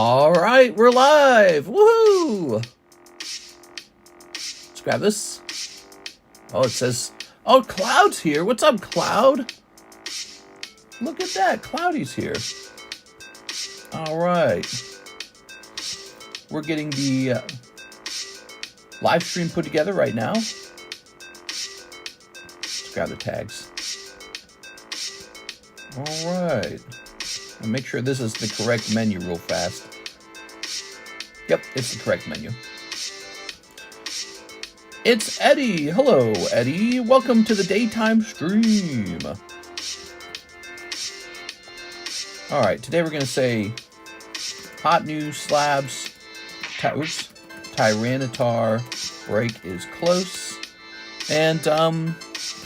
All right, we're live. Woohoo! Let's grab this. Oh, it says, oh, Cloud's here. What's up, Cloud? Look at that. Cloudy's here. All right. We're getting the live stream put together right now. Let's grab the tags. All right. I'll make sure this is the correct menu real fast. Yep, it's the correct menu. It's Eddie. Hello, Eddie. Welcome to the daytime stream. All right, today we're going to say hot news, slabs, Tyranitar break is close, and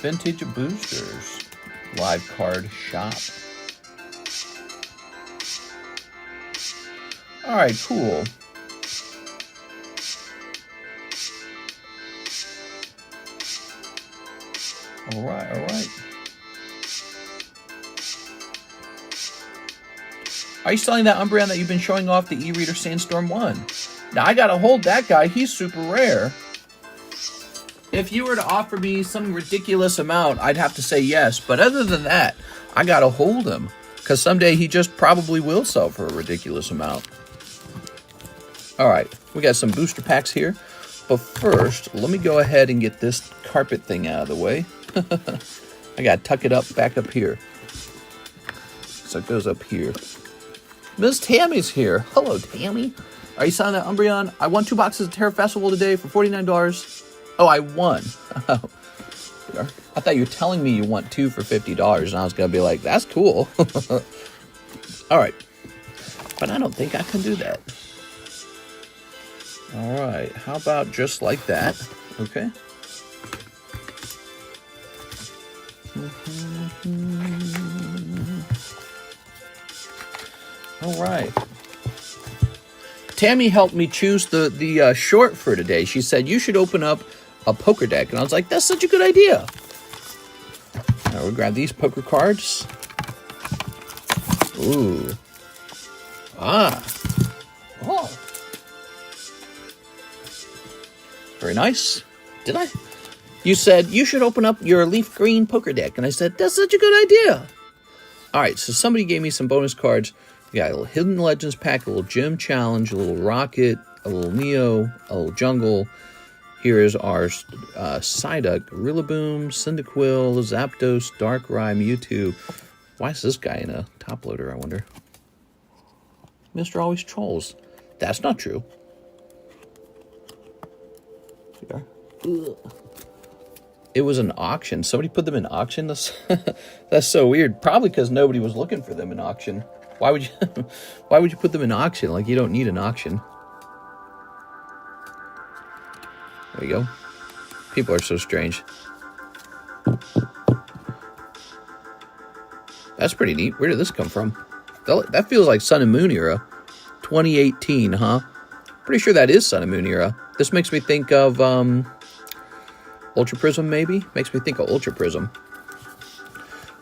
vintage boosters, live card shop. All right, cool. All right. Are you selling that Umbreon that you've been showing off, the e-reader Sandstorm 1? Now, I gotta hold that guy. He's super rare. If you were to offer me some ridiculous amount, I'd have to say yes. But other than that, I gotta hold him. Because someday he just probably will sell for a ridiculous amount. All right, we got some booster packs here. But first, let me go ahead and get this carpet thing out of the way. I gotta tuck it up back up here. So it goes up here. Miss Tammy's here. Hello, Tammy. Are you selling that Umbreon? I won 2 boxes of Terra Festival today for $49. Oh, I won. I thought you were telling me you want 2 for $50, and I was gonna be like, that's cool. All right, but I don't think I can do that. All right, how about just like that? Okay. All right. Tammy helped me choose the short for today. She said, you should open up a poker deck. And I was like, that's such a good idea. All right, we'll grab these poker cards. Ooh. Ah. Oh. Very nice. Did I? You said, you should open up your leaf green poker deck. And I said, that's such a good idea. All right, so somebody gave me some bonus cards. We got a little Hidden Legends pack, a little Gym Challenge, a little Rocket, a little Neo, a little Jungle. Here is our Psyduck, Rillaboom, Cyndaquil, Zapdos, Darkrai, Mewtwo. Why is this guy in a top loader, I wonder? Mr. Always Trolls. That's not true. It was an auction. Somebody put them in auction? That's so weird. Probably because nobody was looking for them in auction. Why would you put them in auction? Like, you don't need an auction. There you go. People are so strange. That's pretty neat. Where did this come from? That feels like Sun and Moon era. 2018, huh? Pretty sure that is Sun and Moon era. This makes me think of Ultra Prism, maybe? Makes me think of Ultra Prism.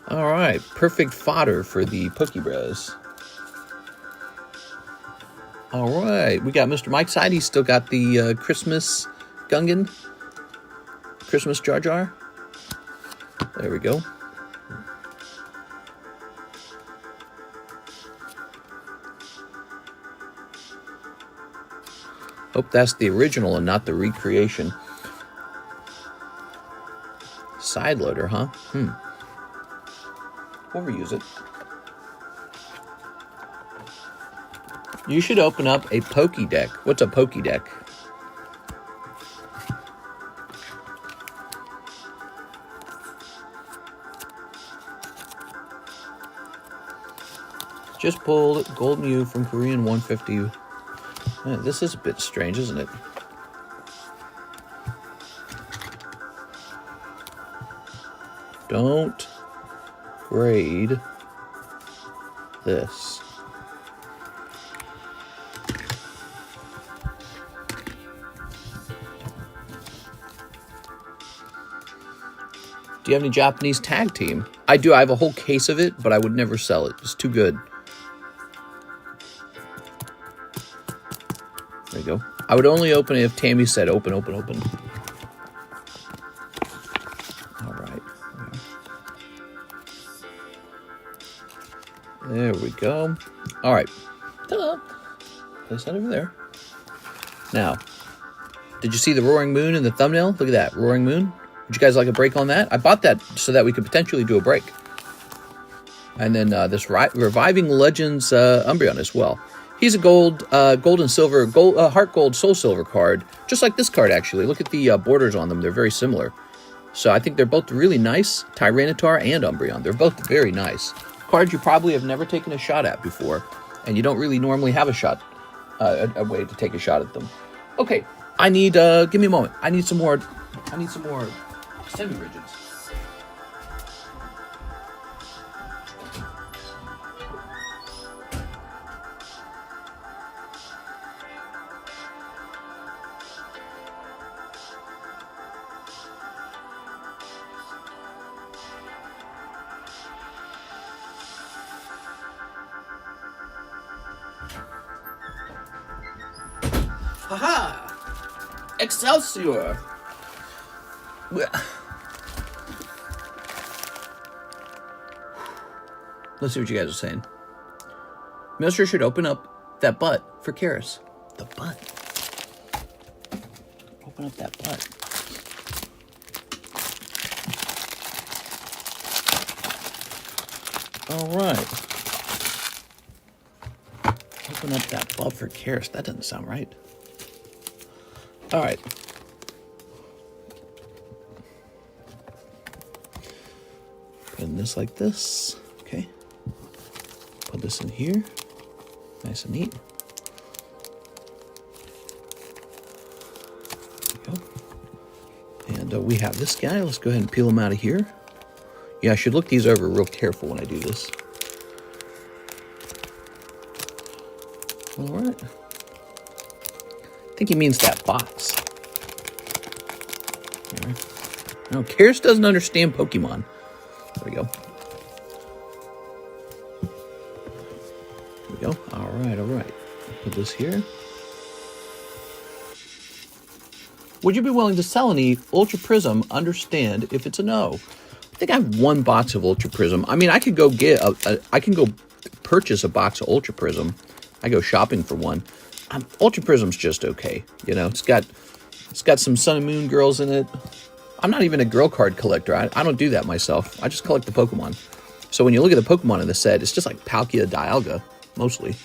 All right. Perfect fodder for the Pokebros. All right, we got Mr. Mike's side. He's still got the Christmas Gungan. Christmas Jar Jar. There we go. Hope that's the original and not the recreation. Side loader, huh? We'll reuse it. You should open up a Pokédeck. What's a Pokédeck? Just pulled Gold Mew from Korean 150. This is a bit strange, isn't it? Don't grade this. Do you have any Japanese tag team? I do. I have a whole case of it, but I would never sell it. It's too good. I would only open it if Tammy said open, open, open. All right. There we go. All right. Ta-da. Place that over there. Now, did you see the Roaring Moon in the thumbnail? Look at that, Roaring Moon. Would you guys like a break on that? I bought that so that we could potentially do a break. And then this Reviving Legends Umbreon as well. He's a gold and silver, heart gold, soul silver card. Just like this card, actually. Look at the borders on them. They're very similar. So I think they're both really nice. Tyranitar and Umbreon. They're both very nice. Cards you probably have never taken a shot at before. And you don't really normally have a shot, a way to take a shot at them. Okay, I need, give me a moment. I need some more semi-rigids. Haha! Excelsior! Let's see what you guys are saying. Mister should open up that butt for Karis. The butt. Open up that butt. All right. Open up that butt for Karis. That doesn't sound right. All right. Putting this like this. Okay. Put this in here. Nice and neat. There we go. And we have this guy. Let's go ahead and peel him out of here. Yeah, I should look these over real careful when I do this. All right. I think he means that box. All right. No, Karis doesn't understand Pokemon. There we go. There we go. All right, all right. Put this here. Would you be willing to sell any Ultra Prism? Understand if it's a no. I think I have one box of Ultra Prism. I mean, I could go get I can go purchase a box of Ultra Prism. I go shopping for one. Ultra Prism's just okay. You know, it's got some Sun and Moon girls in it. I'm not even a girl card collector. I don't do that myself. I just collect the Pokemon. So when you look at the Pokemon in the set, it's just like Palkia, Dialga, mostly.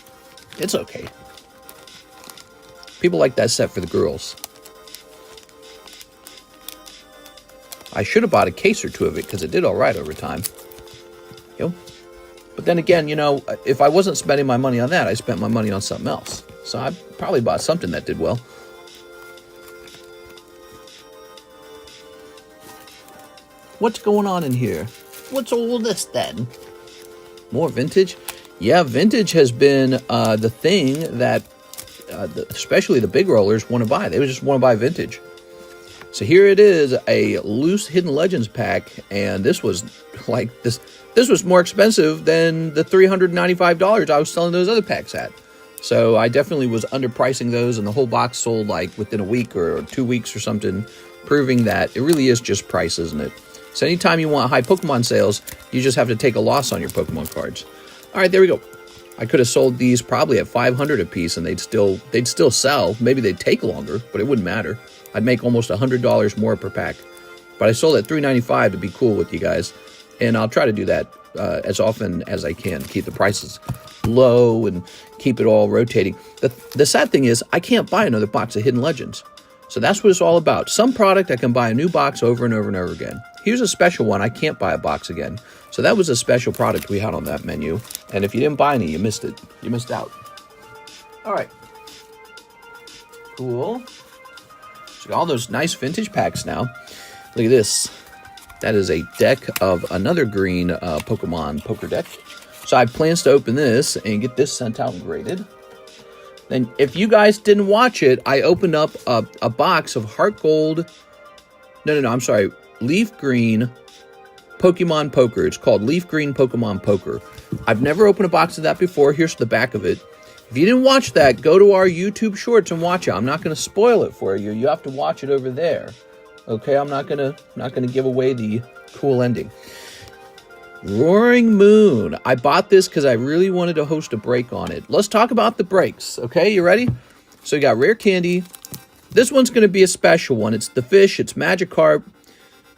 It's okay. People like that set for the girls. I should have bought a case or two of it because it did all right over time. You know? But then again, you know, if I wasn't spending my money on that, I spent my money on something else. So I probably bought something that did well. What's going on in here? What's all this then? More vintage? Yeah, vintage has been the thing that especially the big rollers want to buy. They just want to buy vintage. So here it is, a loose Hidden Legends pack, and this was like this was more expensive than the $395 I was selling those other packs at. So I definitely was underpricing those, and the whole box sold like within a week or 2 weeks or something, proving that it really is just price, isn't it? So anytime you want high Pokemon sales, you just have to take a loss on your Pokemon cards. All right, there we go. I could have sold these probably at $500 a piece, and they'd still sell. Maybe they'd take longer, but it wouldn't matter. I'd make almost $100 more per pack. But I sold at $395 to be cool with you guys, and I'll try to do that as often as I can. Keep the prices low and keep it all rotating. The sad thing is I can't buy another box of Hidden Legends. So that's what it's all about. Some product I can buy a new box over and over and over again. Here's a special one. I can't buy a box again. So that was a special product we had on that menu. And if you didn't buy any, you missed it. You missed out. All right. Cool. So all those nice vintage packs now. Look at this. That is a deck of another green Pokemon poker deck. So I have plans to open this and get this sent out and graded. Then if you guys didn't watch it, I opened up a box of Heart Gold. No, I'm sorry. Leaf Green Pokemon Poker. It's called Leaf Green Pokemon Poker. I've never opened a box of that before. Here's the back of it. If you didn't watch that, go to our YouTube Shorts and watch it. I'm not going to spoil it for you. You have to watch it over there. Okay, I'm not gonna give away the cool ending. Roaring Moon. I bought this because I really wanted to host a break on it. Let's talk about the breaks. Okay, you ready? So you got Rare Candy. This one's going to be a special one. It's the fish. It's Magikarp.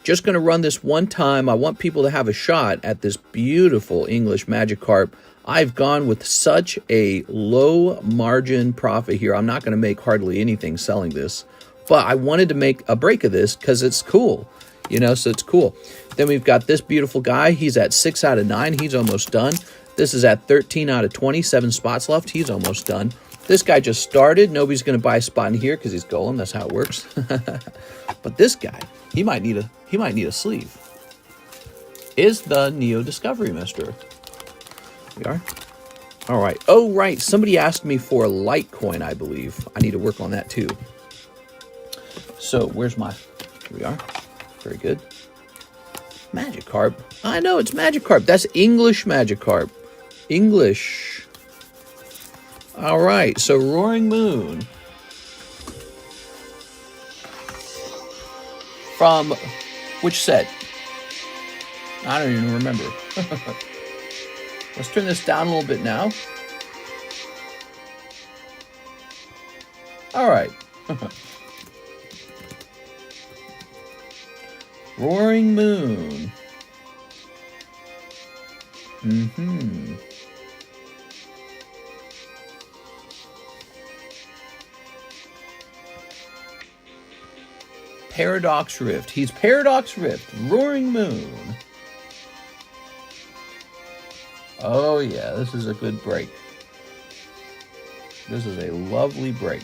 Just going to run this one time. I want people to have a shot at this beautiful English Magikarp. I've gone with such a low margin profit here. I'm not going to make hardly anything selling this. But I wanted to make a break of this because it's cool. You know, so it's cool. Then we've got this beautiful guy. He's at 6 out of 9. He's almost done. This is at 13 out of 20. 7 spots left. He's almost done. This guy just started. Nobody's going to buy a spot in here because he's golem. That's how it works. But this guy, he might need a sleeve. Is the Neo Discovery Mister. We are. All right. Oh, right. Somebody asked me for Litecoin, I believe. I need to work on that too. So where's my... Here we are. Very good. Magikarp. I know, it's Magikarp. That's English Magikarp. English. All right, so Roaring Moon. From which set? I don't even remember. Let's turn this down a little bit now. All right. Roaring Moon. Paradox Rift. He's Paradox Rift. Roaring Moon. Oh yeah, this is a good break. This is a lovely break.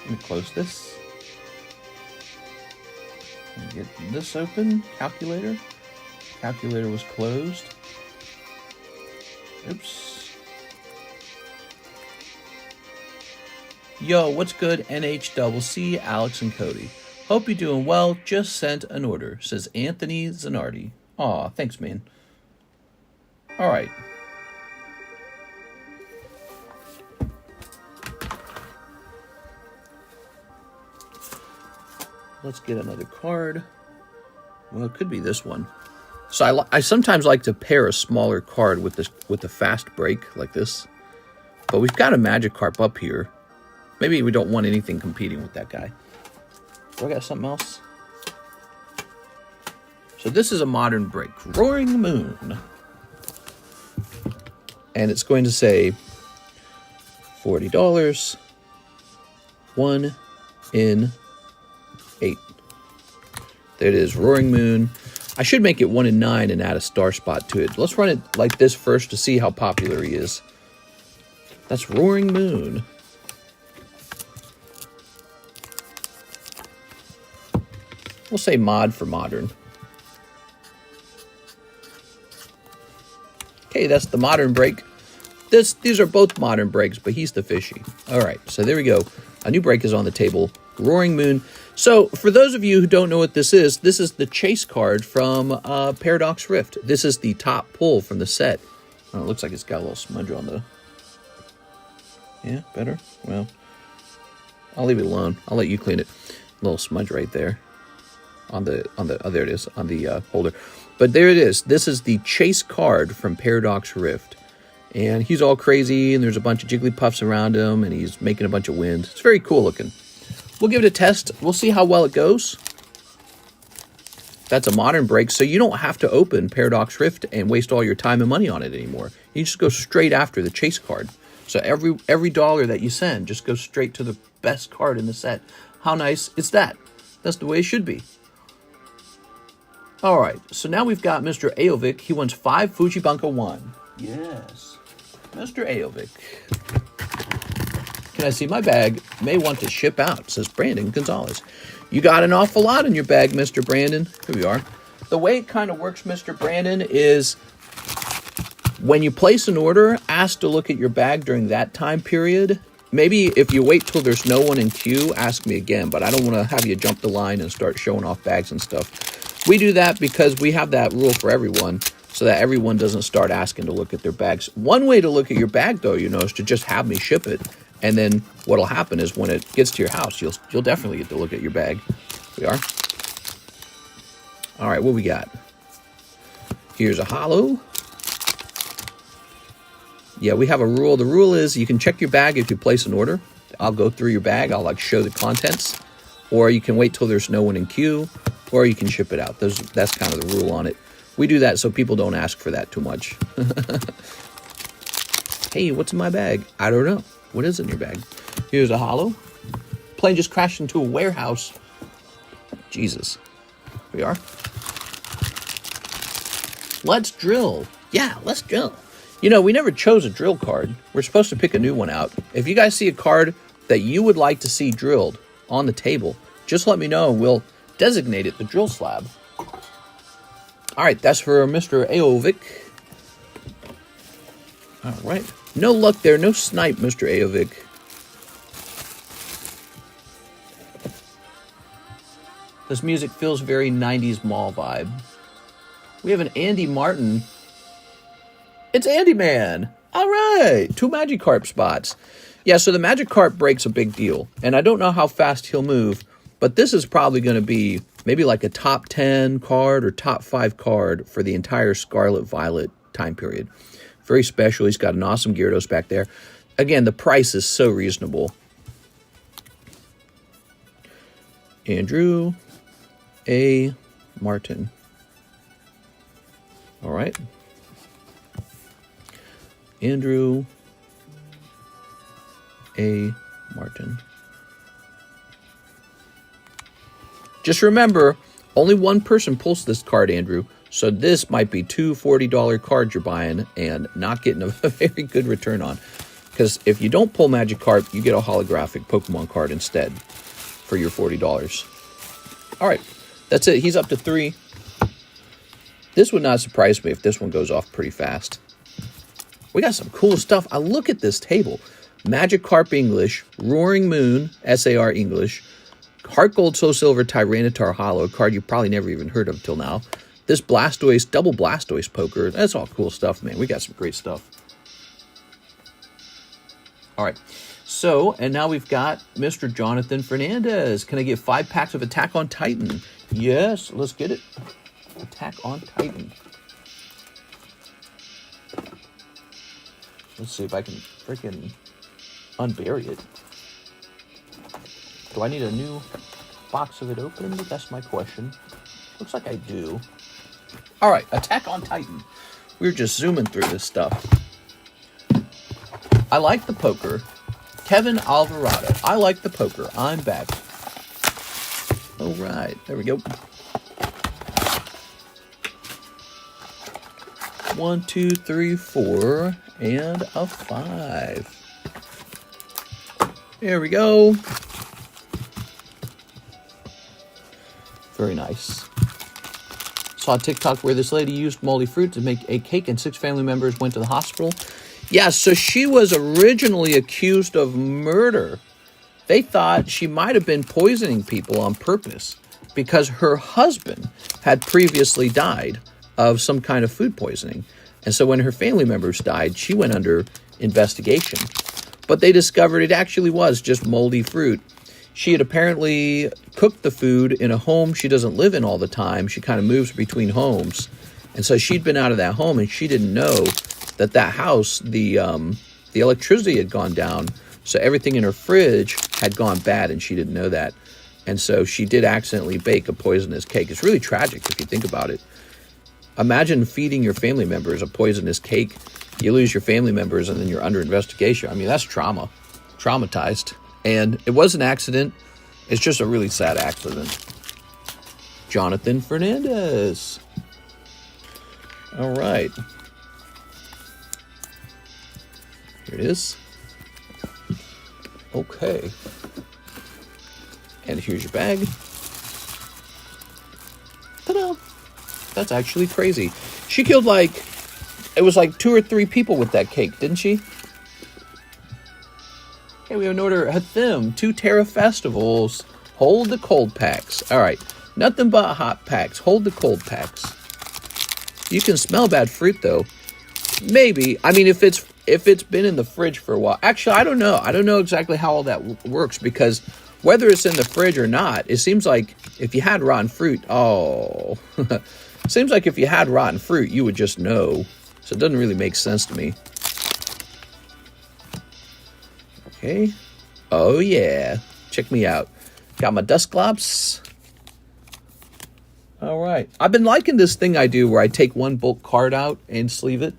Let me close this. Get this open. Calculator. Calculator was closed. Oops. Yo, what's good? NHCC, Alex and Cody. Hope you're doing well. Just sent an order, says Anthony Zanardi. Aw, thanks, man. All right. Let's get another card. Well, it could be this one. So I sometimes like to pair a smaller card with a fast break like this. But we've got a Magikarp up here. Maybe we don't want anything competing with that guy. Do I got something else? So this is a modern break. Roaring Moon. And it's going to say $40. 1 in 8. There it is, Roaring Moon. I should make it 1 in 9 and add a star spot to it. Let's run it like this first to see how popular he is. That's Roaring Moon. We'll say mod for modern. Okay, that's the modern break. These are both modern breaks, but he's the fishy. All right, so there we go. A new break is on the table. Roaring Moon. So, for those of you who don't know what this is the chase card from Paradox Rift. This is the top pull from the set. Oh, it looks like it's got a little smudge on the... Yeah, better? Well, I'll leave it alone. I'll let you clean it. A little smudge right there. Oh, there it is, on the holder. But there it is. This is the chase card from Paradox Rift. And he's all crazy, and there's a bunch of Jigglypuffs around him, and he's making a bunch of wind. It's very cool looking. We'll give it a test. We'll see how well it goes. That's a modern break, so you don't have to open Paradox Rift and waste all your time and money on it anymore. You just go straight after the chase card. So every dollar that you send just goes straight to the best card in the set. How nice is that? That's the way it should be. All right, so now we've got Mr. Aovic. He wants 5 Fujibunka 1. Yes, Mr. Aovic. Can I see my bag? May want to ship out, says Brandon Gonzalez. You got an awful lot in your bag, Mr. Brandon. Here we are. The way it kind of works, Mr. Brandon, is when you place an order, ask to look at your bag during that time period. Maybe if you wait till there's no one in queue, ask me again, but I don't want to have you jump the line and start showing off bags and stuff. We do that because we have that rule for everyone. so that everyone doesn't start asking to look at their bags. One way to look at your bag, though, you know, is to just have me ship it. And then what'll happen is when it gets to your house, you'll definitely get to look at your bag. We are. All right, what we got? Here's a holo. Yeah, we have a rule. The rule is you can check your bag if you place an order. I'll go through your bag. I'll like show the contents. Or you can wait till there's no one in queue. Or you can ship it out. That's kind of the rule on it. We do that so people don't ask for that too much. Hey, what's in my bag? I don't know. What is in your bag? Here's a holo. Plane just crashed into a warehouse. Jesus. Here we are. Let's drill. Yeah, let's drill. You know, we never chose a drill card. We're supposed to pick a new one out. If you guys see a card that you would like to see drilled on the table, just let me know and we'll designate it the drill slab. All right, that's for Mr. Aovic. All right. No luck there. No snipe, Mr. Aovic. This music feels very 90s mall vibe. We have an Andy Martin. It's Andy Man. All right. 2 Magikarp spots. Yeah, so the Magikarp break's a big deal. And I don't know how fast he'll move, but this is probably going to be maybe like a top 10 card or top 5 card for the entire Scarlet Violet time period. Very special. He's got an awesome Gyarados back there. Again, the price is so reasonable. Andrew A. Martin. All right. Andrew A. Martin. Just remember, only one person pulls this card, Andrew. So this might be 2 $40 cards you're buying and not getting a very good return on. Because if you don't pull Magikarp, you get a holographic Pokemon card instead for your $40. All right, that's it. He's up to 3. This would not surprise me if this one goes off pretty fast. We got some cool stuff. I look at this table. Magikarp English, Roaring Moon, SAR English, Heart Gold Soul Silver Tyranitar Holo, a card you probably never even heard of till now. This Blastoise, double Blastoise poker. That's all cool stuff, man. We got some great stuff. All right. So, and now we've got Mr. Jonathan Fernandez. Can I get 5 packs of Attack on Titan? Yes, let's get it. Attack on Titan. Let's see if I can freaking unbury it. Do I need a new box of it opened? That's my question. Looks like I do. All right, Attack on Titan. We're just zooming through this stuff. I like the poker. Kevin Alvarado. I like the poker. I'm back. All right, there we go. 1, 2, 3, 4, and a 5. There we go. Very nice. Saw a TikTok where this lady used moldy fruit to make a cake and 6 family members went to the hospital. Yeah, so she was originally accused of murder. They thought she might have been poisoning people on purpose because her husband had previously died of some kind of food poisoning. And so when her family members died, she went under investigation. But they discovered it actually was just moldy fruit. She had apparently cooked the food in a home she doesn't live in all the time. She kind of moves between homes. And so she'd been out of that home and she didn't know that that house, the electricity had gone down. So everything in her fridge had gone bad and she didn't know that. And so she did accidentally bake a poisonous cake. It's really tragic if you think about it. Imagine feeding your family members a poisonous cake. You lose your family members and then you're under investigation. I mean, that's trauma. Traumatized. And it was an accident. It's just a really sad accident. Jonathan Fernandez. All right. Here it is. Okay. And here's your bag. Ta-da! That's actually crazy. She killed it was like 2 or 3 people with that cake, didn't she? Okay, we have an order at them. 2 Terra Festivals. Hold the cold packs. All right. Nothing but hot packs. Hold the cold packs. You can smell bad fruit though. Maybe. I mean, if it's been in the fridge for a while. Actually, I don't know. I don't know exactly how all that works, because whether it's in the fridge or not, it seems like if you had rotten fruit, seems like if you had rotten fruit, you would just know. So it doesn't really make sense to me. Okay. Oh yeah. Check me out. Got my dust glops. All right. I've been liking this thing I do where I take one bulk card out and sleeve it.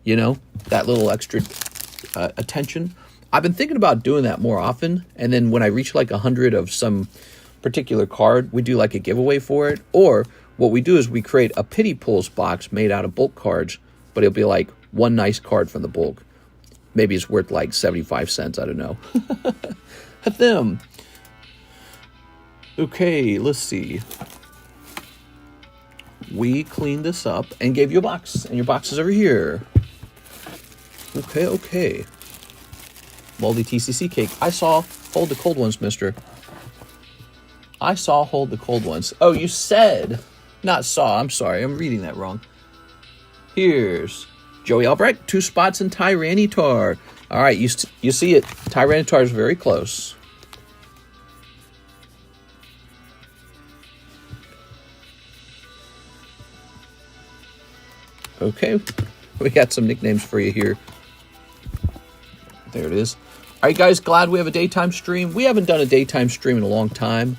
You know, that little extra attention. I've been thinking about doing that more often. And then when I reach like 100 of some particular card, we do like a giveaway for it. Or what we do is we create a pity pulls box made out of bulk cards, but it'll be like one nice card from the bulk. Maybe it's worth like 75 cents. I don't know. Them. Okay, let's see. We cleaned this up and gave you a box. And your box is over here. Okay. Moldy TCC cake. I saw hold the cold ones, mister. I saw hold the cold ones. Oh, you said, not saw. I'm sorry. I'm reading that wrong. Here's Joey Albrecht, 2 spots in Tyranitar. All right, you see it. Tyranitar is very close. Okay, we got some nicknames for you here. There it is. Are you guys glad we have a daytime stream? We haven't done a daytime stream in a long time.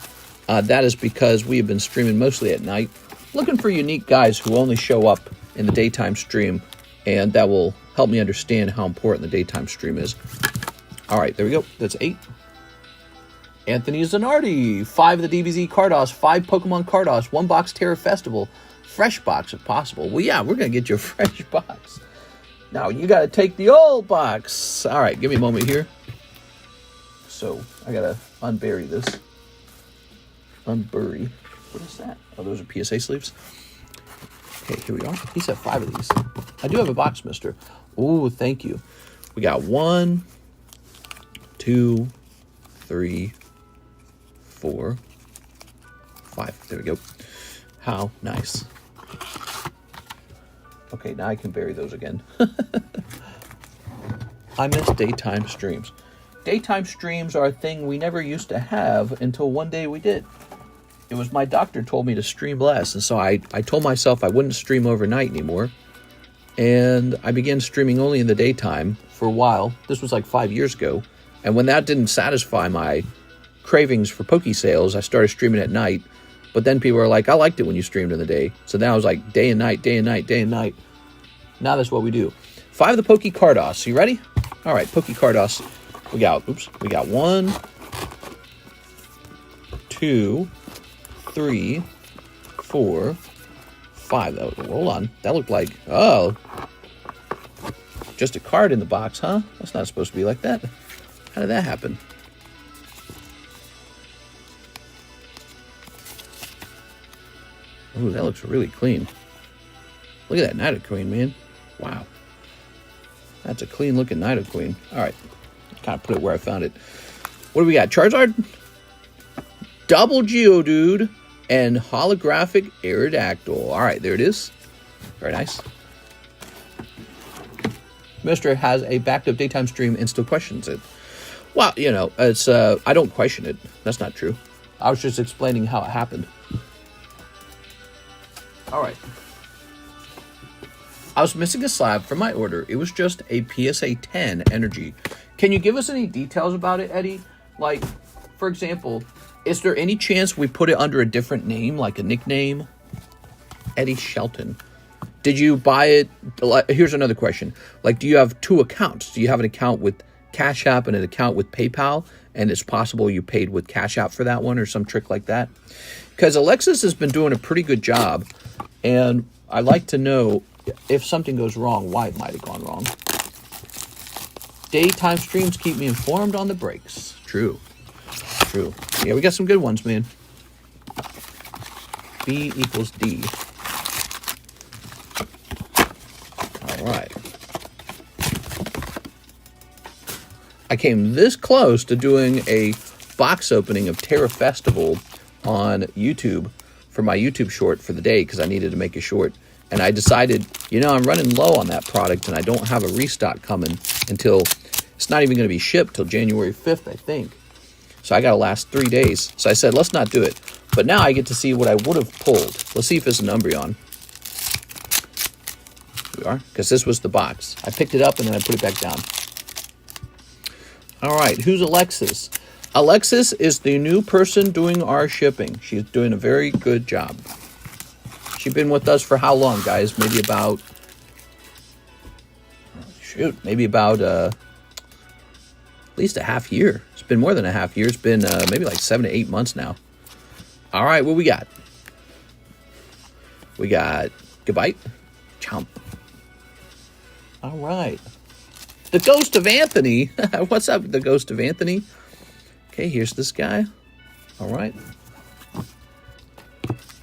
That is because we have been streaming mostly at night. Looking for unique guys who only show up in the daytime stream, and that will help me understand how important the daytime stream is. All right, there we go. That's 8. Anthony Zanardi, 5 of the DBZ Cardos, 5 Pokemon Cardos, 1 box Terra Festival, fresh box if possible. Well, yeah, we're going to get you a fresh box. Now, you got to take the old box. All right, give me a moment here. So, I got to unbury this. Unbury. What is that? Oh, those are PSA sleeves. Okay, here we are. He said 5 of these. I do have a box, mister. Oh, thank you. We got 1, 2, 3, 4, 5. There we go. How nice. Okay, now I can bury those again. I miss daytime streams. Daytime streams are a thing we never used to have until one day we did. It was my doctor told me to stream less, and so I told myself I wouldn't stream overnight anymore. And I began streaming only in the daytime for a while. This was like 5 years ago. And when that didn't satisfy my cravings for Poke sales, I started streaming at night. But then people were like, I liked it when you streamed in the day. So then I was like, day and night, day and night, day and night. Now that's what we do. 5 of the Poke Cardos. You ready? All right, Poke Cardos. We got 1, 2, 3, 4, 5. Oh, hold on. That looked like, just a card in the box, huh? That's not supposed to be like that. How did that happen? Ooh, that looks really clean. Look at that Nidoqueen, man. Wow. That's a clean looking Nidoqueen. All right. Kind of put it where I found it. What do we got? Charizard? Double Geodude and holographic Aerodactyl. All right, there it is. Very nice. Mister has a backed up daytime stream and still questions it. Well, you know, it's I don't question it. That's not true. I was just explaining how it happened. All right. I was missing a slab from my order. It was just a PSA 10 energy. Can you give us any details about it, Eddie? Like, for example, is there any chance we put it under a different name, like a nickname? Eddie Shelton. Did you buy it? Here's another question. Like, do you have 2 accounts? Do you have an account with CASHAPP and an account with PayPal? And it's possible you paid with CASHAPP for that one or some trick like that? Because Alexis has been doing a pretty good job. And I'd like to know if something goes wrong, why it might have gone wrong. Daytime streams keep me informed on the breaks. True. True. Yeah, we got some good ones, man. B equals D. All right. I came this close to doing a box opening of Terra Festival on YouTube for my YouTube short for the day because I needed to make a short. And I decided, you know, I'm running low on that product and I don't have a restock coming until, it's not even going to be shipped till January 5th, I think. So I got to last 3 days. So I said, let's not do it. But now I get to see what I would have pulled. Let's see if it's an Umbreon. Here we are, because this was the box. I picked it up and then I put it back down. All right, who's Alexis? Alexis is the new person doing our shipping. She's doing a very good job. She's been with us for how long, guys? Maybe about, maybe about at least a half year. It's been more than a half year. It's been maybe like 7 to 8 months now. All right, what we got? We got Gabite, Chomp. All right. The Ghost of Anthony. What's up, the Ghost of Anthony? Okay, here's this guy. All right.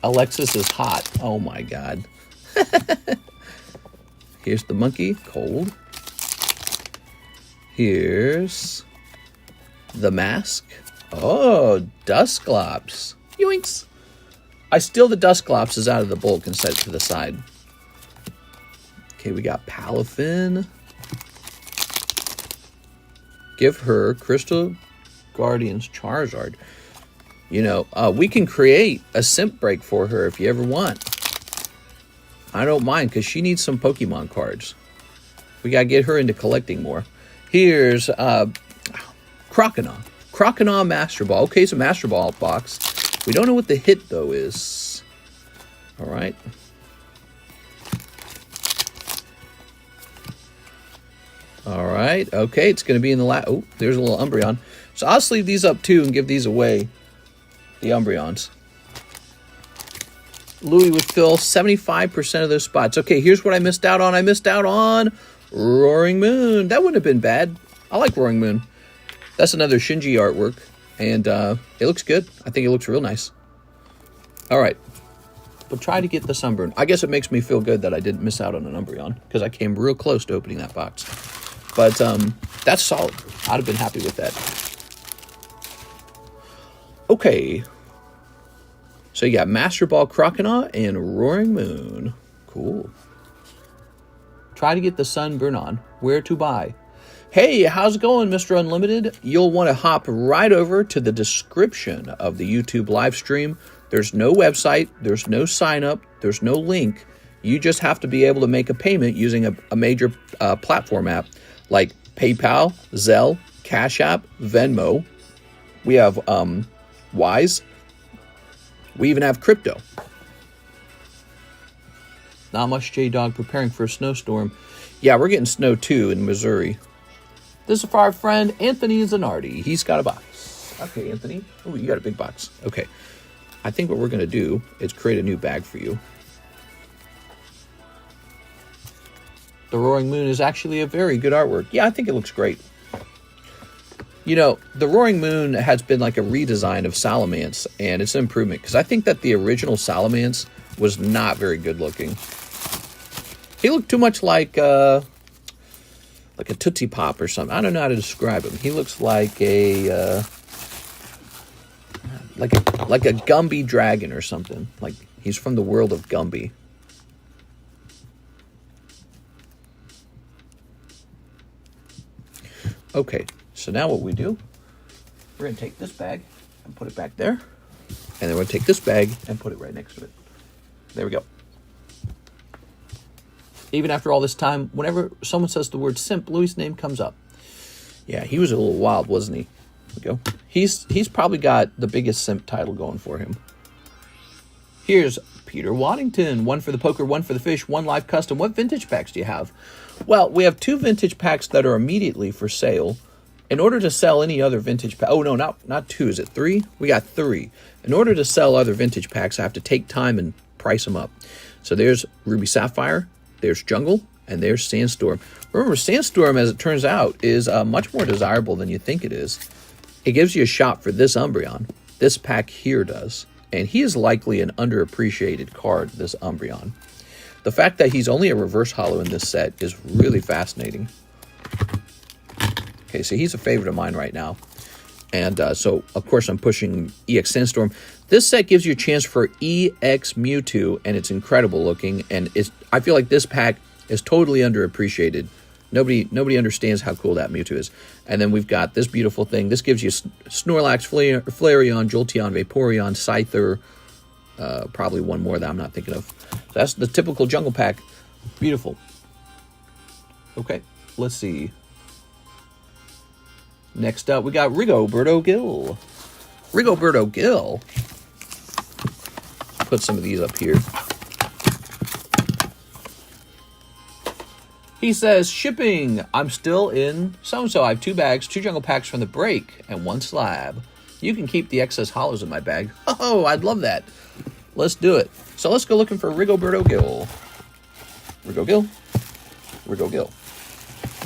Alexis is hot. Oh, my God. Here's the monkey, cold. Here's the mask. Oh, Dusclops. Yoinks. I steal the Dusclops is out of the bulk and set it to the side. Okay, we got Palafin. Give her Crystal Guardians Charizard. You know, we can create a simp break for her if you ever want. I don't mind, because she needs some Pokemon cards. We got to get her into collecting more. Here's Croconaw. Croconaw Master Ball. Okay, it's a Master Ball box. We don't know what the hit, though, is. All right. All right. Okay, it's going to be in the last. Oh, there's a little Umbreon. So I'll sleeve these up, too, and give these away. The Umbreons. Louis would fill 75% of those spots. Okay, here's what I missed out on. I missed out on Roaring Moon. That wouldn't have been bad. I like Roaring Moon. That's another Shinji artwork. And it looks good. I think it looks real nice. All right. But try to get the Sunburn. I guess it makes me feel good that I didn't miss out on an Umbreon, because I came real close to opening that box. But that's solid. I'd have been happy with that. Okay. So you got Master Ball Croconaw and Roaring Moon. Cool. Try to get the Sunburn on. Where to buy? Hey, how's it going, Mr. Unlimited? You'll want to hop right over to the description of the YouTube live stream. There's no website. There's no sign up. There's no link. You just have to be able to make a payment using a major platform app like PayPal, ZELLE, CASHAPP, Venmo. We have Wise. We even have crypto. Not much, J-Dog, preparing for a snowstorm. Yeah, we're getting snow too in Missouri. This is for our friend Anthony Zanardi. He's got a box. Okay, Anthony. Oh, you got a big box. Okay. I think what we're going to do is create a new bag for you. The Roaring Moon is actually a very good artwork. Yeah, I think it looks great. You know, the Roaring Moon has been like a redesign of Salamence, and it's an improvement, because I think that the original Salamence was not very good looking. He looked too much like a Tootsie Pop or something. I don't know how to describe him. He looks like a Gumby dragon or something. Like he's from the world of Gumby. Okay, so now what we do, we're going to take this bag and put it back there. And then we're going to take this bag and put it right next to it. There we go. Even after all this time, whenever someone says the word simp, Louis' name comes up. Yeah, he was a little wild, wasn't he? There we go. He's probably got the biggest simp title going for him. Here's Peter Waddington. One for the poker, one for the fish, one live custom. What vintage packs do you have? Well, we have 2 vintage packs that are immediately for sale. In order to sell any other vintage pack, oh no, not 2, is it 3? We got 3. In order to sell other vintage packs, I have to take time and price them up. So there's Ruby Sapphire, there's Jungle, and there's Sandstorm. Remember, Sandstorm, as it turns out, is much more desirable than you think it is. It gives you a shot for this Umbreon. This pack here does. And he is likely an underappreciated card, this Umbreon. The fact that he's only a reverse holo in this set is really fascinating. Okay, so he's a favorite of mine right now. And so, of course, I'm pushing EX Sandstorm. This set gives you a chance for EX Mewtwo, and it's incredible looking. And I feel like this pack is totally underappreciated. Nobody understands how cool that Mewtwo is. And then we've got this beautiful thing. This gives you Snorlax, Flareon, Jolteon, Vaporeon, Scyther. Probably one more that I'm not thinking of. So that's the typical jungle pack. Beautiful. Okay, let's see. Next up, we got Rigoberto Gill. Rigoberto Gill. Put some of these up here. He says, shipping. I'm still in so-and-so. I have 2 bags, 2 jungle packs from the break, and 1 slab. You can keep the excess hollows in my bag. Oh, I'd love that. Let's do it. So let's go looking for Rigoberto Gill. Rigo Gill. Rigo Gill.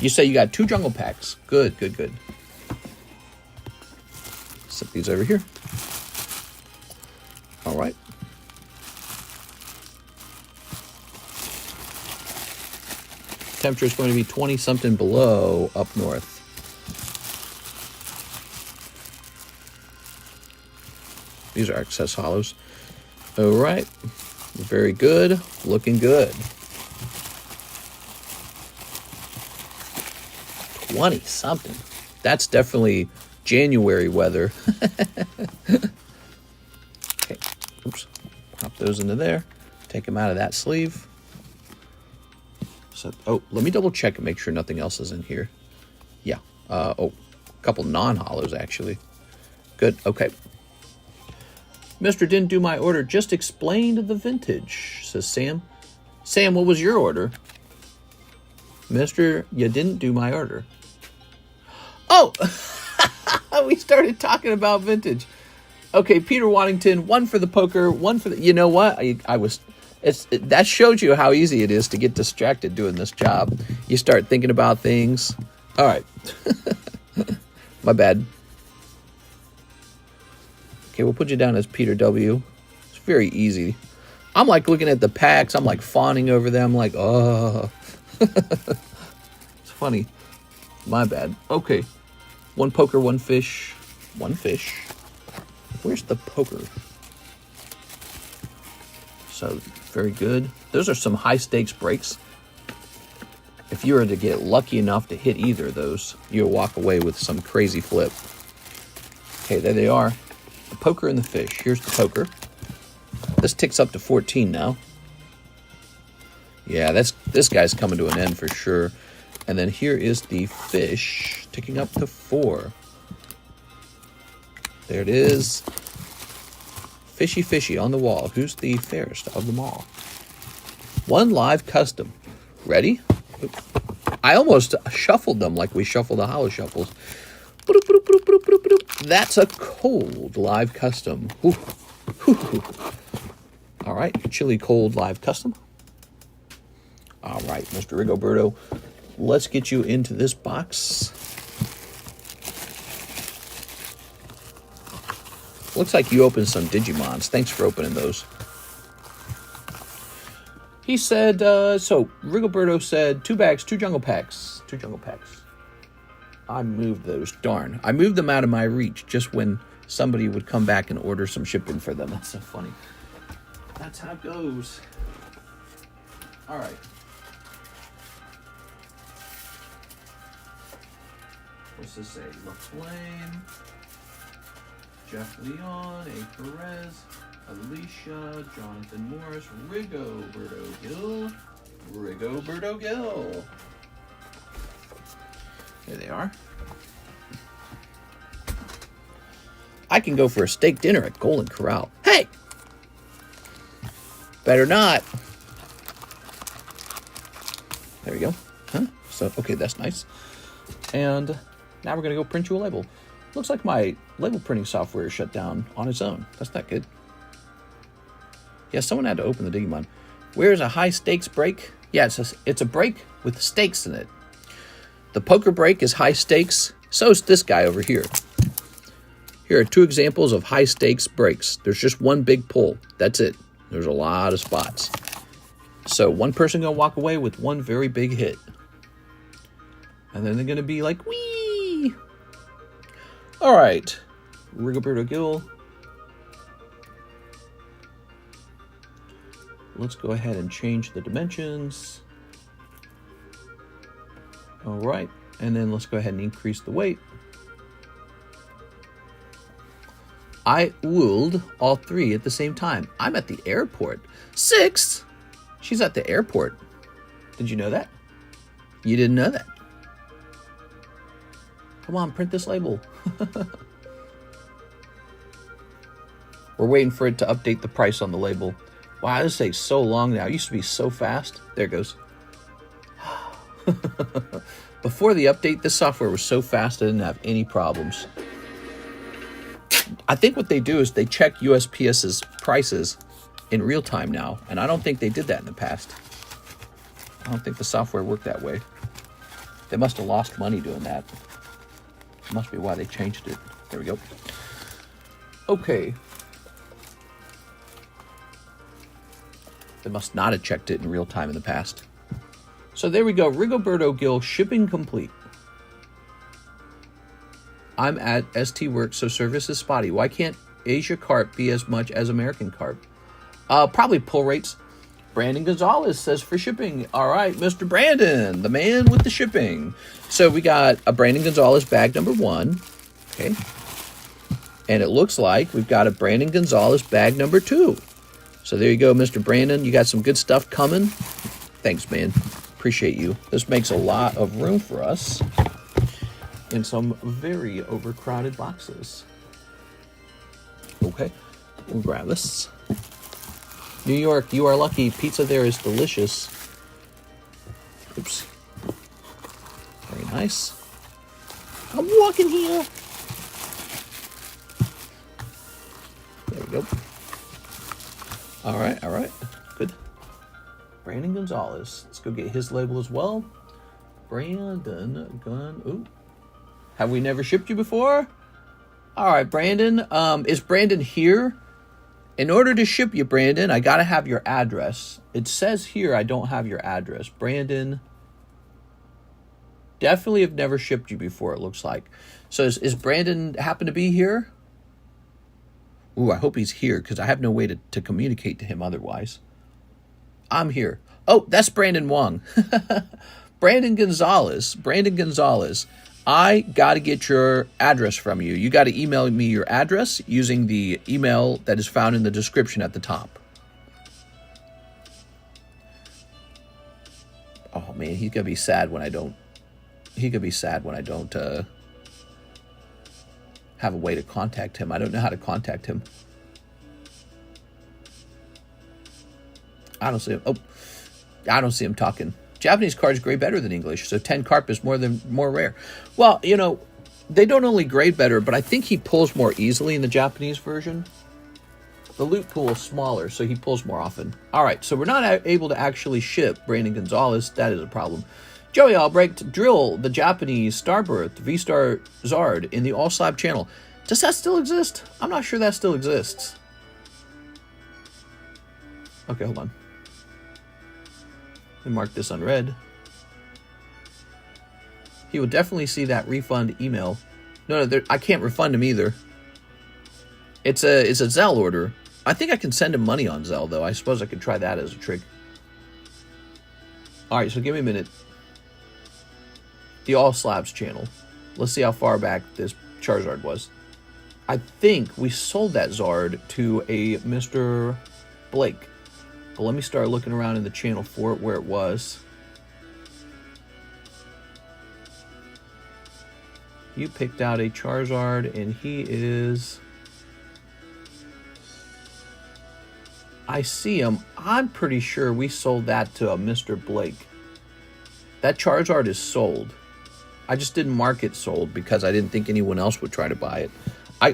You say you got 2 jungle packs. Good, good, good. Set these over here. All right. Temperature is going to be 20-something below up north. These are excess hollows. All right. Very good. Looking good. 20-something. That's definitely January weather. Okay. Oops. Pop those into there. Take them out of that sleeve. So, oh, let me double check and make sure nothing else is in here. Yeah. Oh, a couple non-hollows, actually. Good. Okay. Mr. Didn't do my order. Just explained the vintage, says Sam. Sam, what was your order? Mister, you didn't do my order. Oh! We started talking about vintage. Okay, Peter Waddington, 1 for the poker, 1 for the... You know what? That shows you how easy it is to get distracted doing this job. You start thinking about things. All right. My bad. Okay, we'll put you down as Peter W. It's very easy. I'm like looking at the packs. I'm like fawning over them. Like, oh. It's funny. My bad. Okay. 1 poker, 1 fish. 1 fish. Where's the poker? So, very good. Those are some high-stakes breaks. If you were to get lucky enough to hit either of those, you'll walk away with some crazy flip. Okay, there they are. The poker and the fish. Here's the poker. This ticks up to 14 now. Yeah, this guy's coming to an end for sure. And then here is the fish, ticking up to 4. There it is. Fishy, fishy on the wall. Who's the fairest of them all? 1 live custom. Ready? I almost shuffled them like we shuffle the hollow shuffles. That's a cold live custom. All right, chili cold live custom. All right, Mr. Rigoberto, let's get you into this box. Looks like you opened some Digimons. Thanks for opening those. He said, so Rigoberto said 2 bags, 2 jungle packs. 2 jungle packs. I moved those. Darn. I moved them out of my reach just when somebody would come back and order some shipping for them. That's so funny. That's how it goes. All right. What's this say? LaFlame, Jeff Leon, A. Perez, Alicia, Jonathan Morris, Rigoberto Gill, Rigoberto Gill. There they are. I can go for a steak dinner at Golden Corral. Hey! Better not. There we go. Huh? So, okay, that's nice. And now we're going to go print you a label. Looks like my label printing software is shut down on its own. That's not good. Yeah, someone had to open the Digimon. Where's a high stakes break? Yeah, it's a break with stakes in it. The poker break is high stakes. So is this guy over here. Here are 2 examples of high stakes breaks. There's just 1 big pull. That's it. There's a lot of spots. So 1 person going to walk away with 1 very big hit. And then they're going to be like, wee! All right, Rigoberto Gill. Let's go ahead and change the dimensions. All right, and then let's go ahead and increase the weight. I wooled all three at the same time. I'm at the airport. 6? She's at the airport. Did you know that? You didn't know that. Come on, print this label. We're waiting for it to update the price on the label. Wow, this takes so long now. It used to be so fast. There it goes. Before the update, this software was so fast I didn't have any problems. I think what they do is they check USPS's prices in real time now, and I don't think they did that in the past. I don't think the software worked that way. They must have lost money doing that. Must be why they changed it. There we go. Okay. They must not have checked it in real time in the past. So there we go. Rigoberto Gill, shipping complete. I'm at ST Works, so service is spotty. Why can't Asia carp be as much as American carp? Probably pull rates. Brandon Gonzalez says for shipping. All right, Mr. Brandon, the man with the shipping. So we got a Brandon Gonzalez bag number 1. Okay. And it looks like we've got a Brandon Gonzalez bag number 2. So there you go, Mr. Brandon. You got some good stuff coming. Thanks, man. Appreciate you. This makes a lot of room for us in some very overcrowded boxes. Okay, we'll grab this. New York, you are lucky. Pizza there is delicious. Oops. Very nice. I'm walking here. There we go. All right. Good. Brandon Gonzalez. Let's go get his label as well. Brandon Gun. Ooh. Have we never shipped you before? All right, Brandon. Is Brandon here? In order to ship you, Brandon, I got to have your address. It says here I don't have your address. Brandon, definitely have never shipped you before, it looks like. So is Brandon happen to be here? Ooh, I hope he's here because I have no way to communicate to him otherwise. I'm here. Oh, that's Brandon Wong. Brandon Gonzalez. I got to get your address from you. You got to email me your address using the email that is found in the description at the top. Oh, man, he's going to be sad when I don't. Have a way to contact him. I don't know how to contact him. I don't see him. Oh, I don't see him talking. Japanese cards grade better than English, so 10 carp is more rare. Well, you know, they don't only grade better, but I think he pulls more easily in the Japanese version. The loot pool is smaller, so he pulls more often. All right, so we're not able to actually ship Brandon Gonzalez. That is a problem. Joey Albrecht, drill the Japanese Starbirth V-Star Zard in the All Slab channel. Does that still exist? I'm not sure that still exists. Okay, hold on. Let me mark this unread. He will definitely see that refund email. No, I can't refund him either. It's a ZELLE order. I think I can send him money on ZELLE, though. I suppose I could try that as a trick. All right, so give me a minute. The All Slabs channel. Let's see how far back this Charizard was. I think we sold that Zard to a Mr. Blake. But let me start looking around in the channel for it, where it was. You picked out a Charizard, and he is... I see him. I'm pretty sure we sold that to a Mr. Blake. That Charizard is sold. I just didn't mark it sold because I didn't think anyone else would try to buy it.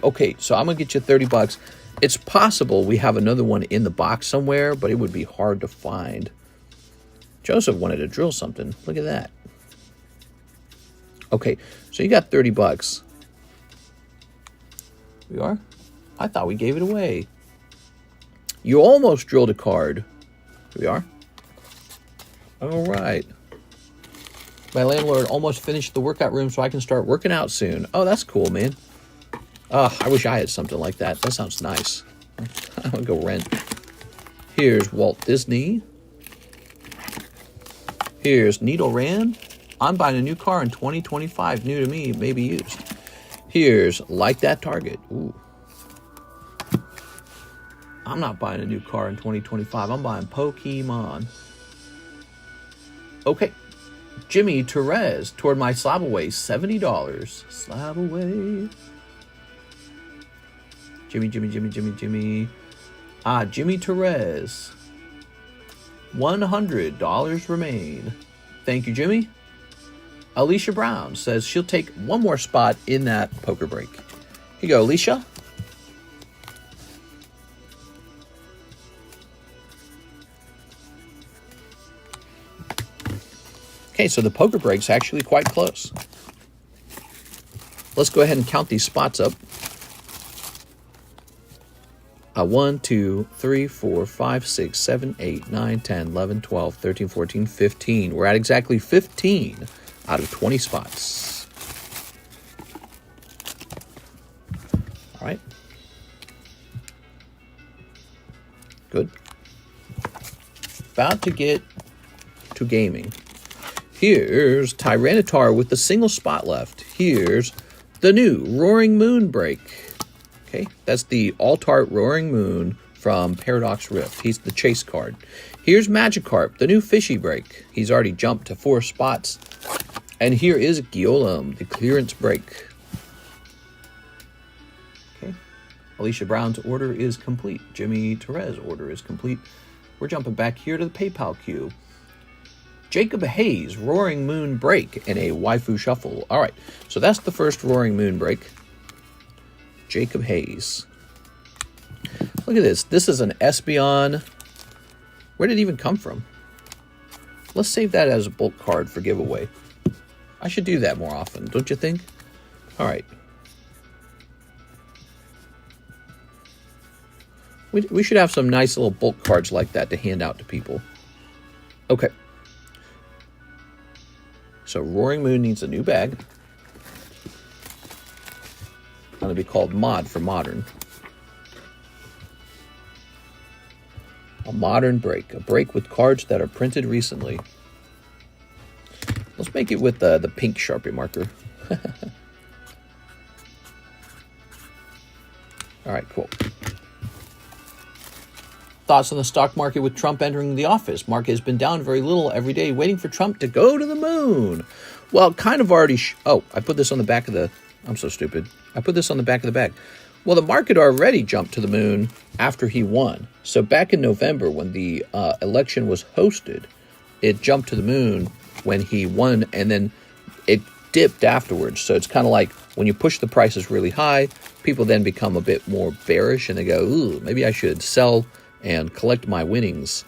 Okay, so I'm going to get you $30. It's possible we have another one in the box somewhere, but it would be hard to find. Joseph wanted to drill something. Look at that. Okay, so you got $30. We are? I thought we gave it away. You almost drilled a card. Here we are. All right. My landlord almost finished the workout room so I can start working out soon. Oh, that's cool, man. I wish I had something like that. That sounds nice. I'm going to go rent. Here's Walt Disney. Here's Needle Rand. I'm buying a new car in 2025. New to me, maybe used. Here's Like That Target. Ooh. I'm not buying a new car in 2025. I'm buying Pokemon. Okay. Jimmy Therese, Toward My Slab Away, $70. Slab Away. Jimmy. Jimmy Therese. $100 remain. Thank you, Jimmy. Alicia Brown says she'll take one more spot in that poker break. Here you go, Alicia. Okay, so the poker break's actually quite close. Let's go ahead and count these spots up. 1, 2, 3, 4, 5, 6, 7, 8, 9, 10, 11, 12, 13, 14, 15. We're at exactly 15 out of 20 spots. All right. Good. About to get to gaming. Here's Tyranitar with the single spot left. Here's the new Roaring Moon break. Okay, that's the Alt-Art Roaring Moon from Paradox Rift. He's the chase card. Here's Magikarp, the new fishy break. He's already jumped to 4 spots. And here is Gyolem, the clearance break. Okay, Alicia Brown's order is complete. Jimmy Therese order is complete. We're jumping back here to the PayPal queue. Jacob Hayes, Roaring Moon break and a waifu shuffle. All right, so that's the first Roaring Moon break. Jacob Hayes. Look at this. This is an Espeon. Where did it even come from? Let's save that as a bulk card for giveaway. I should do that more often, don't you think? All right. We should have some nice little bulk cards like that to hand out to people. Okay. So Roaring Moon needs a new bag. Going to be called Mod for Modern. A modern break. A break with cards that are printed recently. Let's make it with the pink Sharpie marker. All right, cool. Thoughts on the stock market with Trump entering the office? Market has been down very little every day, waiting for Trump to go to the moon. Well, kind of already... Oh, I put this on the back of the... I'm so stupid. I put this on the back of the bag. Well, the market already jumped to the moon after he won. So back in November, when the election was hosted, it jumped to the moon when he won, and then it dipped afterwards. So it's kind of like when you push the prices really high, people then become a bit more bearish, and they go, ooh, maybe I should sell and collect my winnings.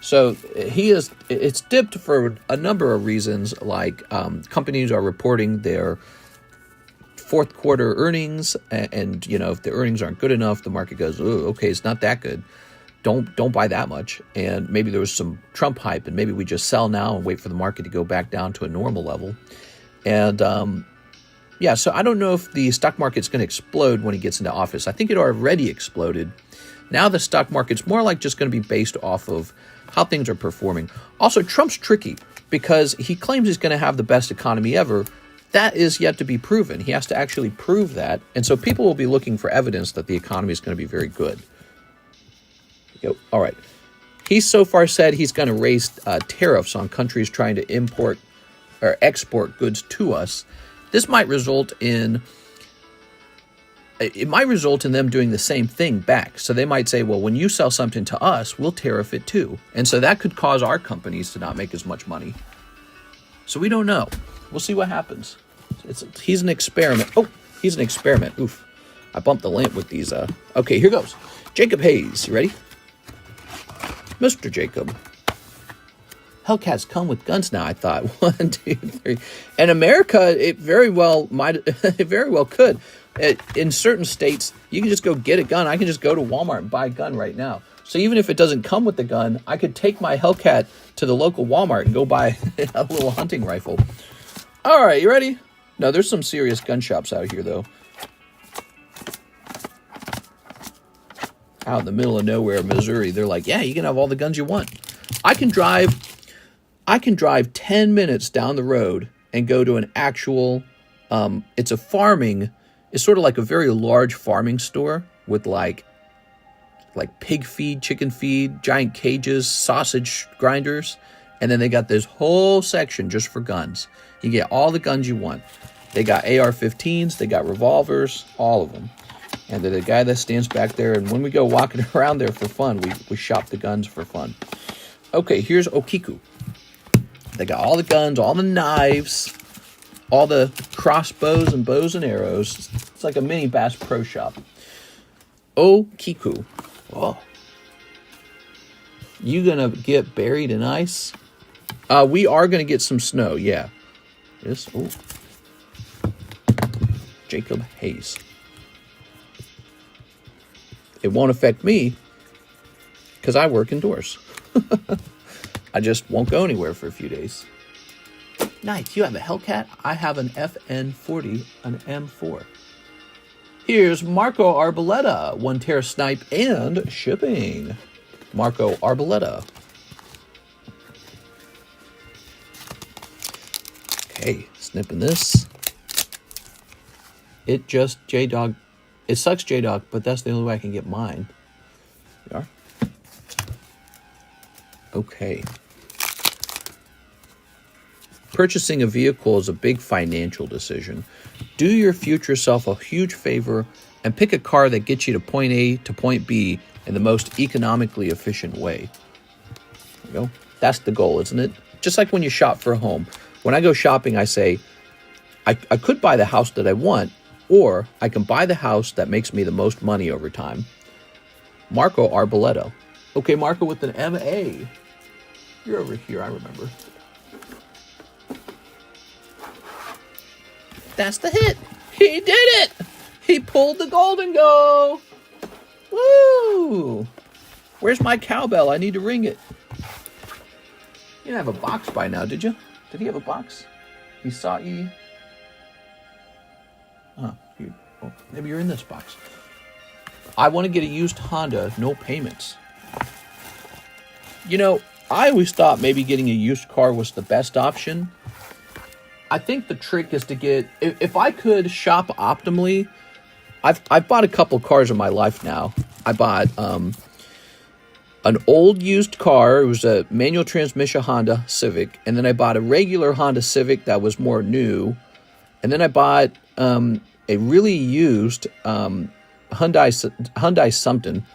So it's dipped for a number of reasons, like companies are reporting their fourth quarter earnings, and you know, if the earnings aren't good enough, the market goes, oh, okay, it's not that good. Don't buy that much. And maybe there was some Trump hype, and maybe we just sell now and wait for the market to go back down to a normal level. And yeah, so I don't know if the stock market's going to explode when he gets into office. I think it already exploded. Now the stock market's more like just going to be based off of how things are performing. Also, Trump's tricky because he claims he's going to have the best economy ever. That is yet to be proven. He has to actually prove that. And so people will be looking for evidence that the economy is going to be very good. All right. He's so far said he's going to raise tariffs on countries trying to import or export goods to us. This might result in... It might result in them doing the same thing back. So they might say, well, when you sell something to us, we'll tariff it too. And so that could cause our companies to not make as much money. So we don't know. We'll see what happens. He's an experiment. Oh, he's an experiment. Oof. I bumped the lamp with these. Okay, here goes. Jacob Hayes. You ready? Mr. Jacob. Hellcats come with guns now, I thought. 1, 2, 3. And America, it very well could. In certain states, you can just go get a gun. I can just go to Walmart and buy a gun right now. So even if it doesn't come with the gun, I could take my Hellcat to the local Walmart and go buy a little hunting rifle. All right, you ready? No, there's some serious gun shops out here, though. out in the middle of nowhere, Missouri. They're like, yeah, you can have all the guns you want. I can drive 10 minutes down the road and go to an actual, it's sort of like a very large farming store with like pig feed, chicken feed, giant cages, sausage grinders. And then they got this whole section just for guns. You get all the guns you want. They got AR-15s, they got revolvers, all of them. And the guy that stands back there, and when we go walking around there for fun, we shop the guns for fun. Okay, here's Okiku. They got all the guns, all the knives, all the crossbows and bows and arrows. It's like a mini Bass Pro Shop. Okiku. Oh. You gonna get buried in ice? We are gonna get some snow, yeah. Yes. Oh. Jacob Hayes. It won't affect me because I work indoors. I just won't go anywhere for a few days. Nice. You have a Hellcat? I have an FN40, an M4. Here's Marco Arboleta, 1 Terra Snipe and shipping. Marco Arboleta. Okay, snipping this. It just J-Dog. It sucks, J-Dog, but that's the only way I can get mine. There you are. Okay. Purchasing a vehicle is a big financial decision. Do your future self a huge favor and pick a car that gets you to point A to point B in the most economically efficient way. There you go. That's the goal, isn't it? Just like when you shop for a home. When I go shopping, I say, I could buy the house that I want, or I can buy the house that makes me the most money over time. Marco Arboleta. Okay, Marco with an M-A. You're over here, I remember. That's the hit. He did it. He pulled the golden goal. Woo. Where's my cowbell? I need to ring it. You didn't have a box by now, did you? Did he have a box? Isai. Oh, maybe you're in this box. I want to get a used Honda, no payments. You know, I always thought maybe getting a used car was the best option. I think the trick is to get, if I could shop optimally, I've bought a couple cars in my life now. I bought an old used car. It was a manual transmission Honda Civic. And then I bought a regular Honda Civic that was more new. And then I bought a really used Hyundai something.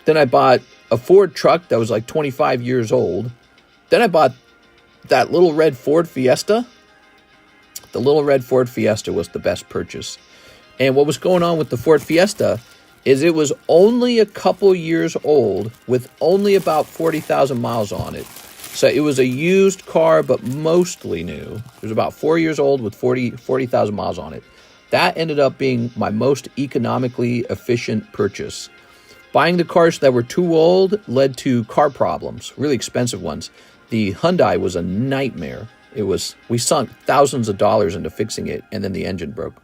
Then I bought a Ford truck that was like 25 years old. Then I bought that little red Ford Fiesta. The little red Ford Fiesta was the best purchase. And what was going on with the Ford Fiesta is it was only a couple years old with only about 40,000 miles on it. So it was a used car, but mostly new. It was about 4 years old with 40,000 miles on it. That ended up being my most economically efficient purchase. Buying the cars that were too old led to car problems, really expensive ones. The Hyundai was a nightmare. We sunk thousands of dollars into fixing it, and then the engine broke.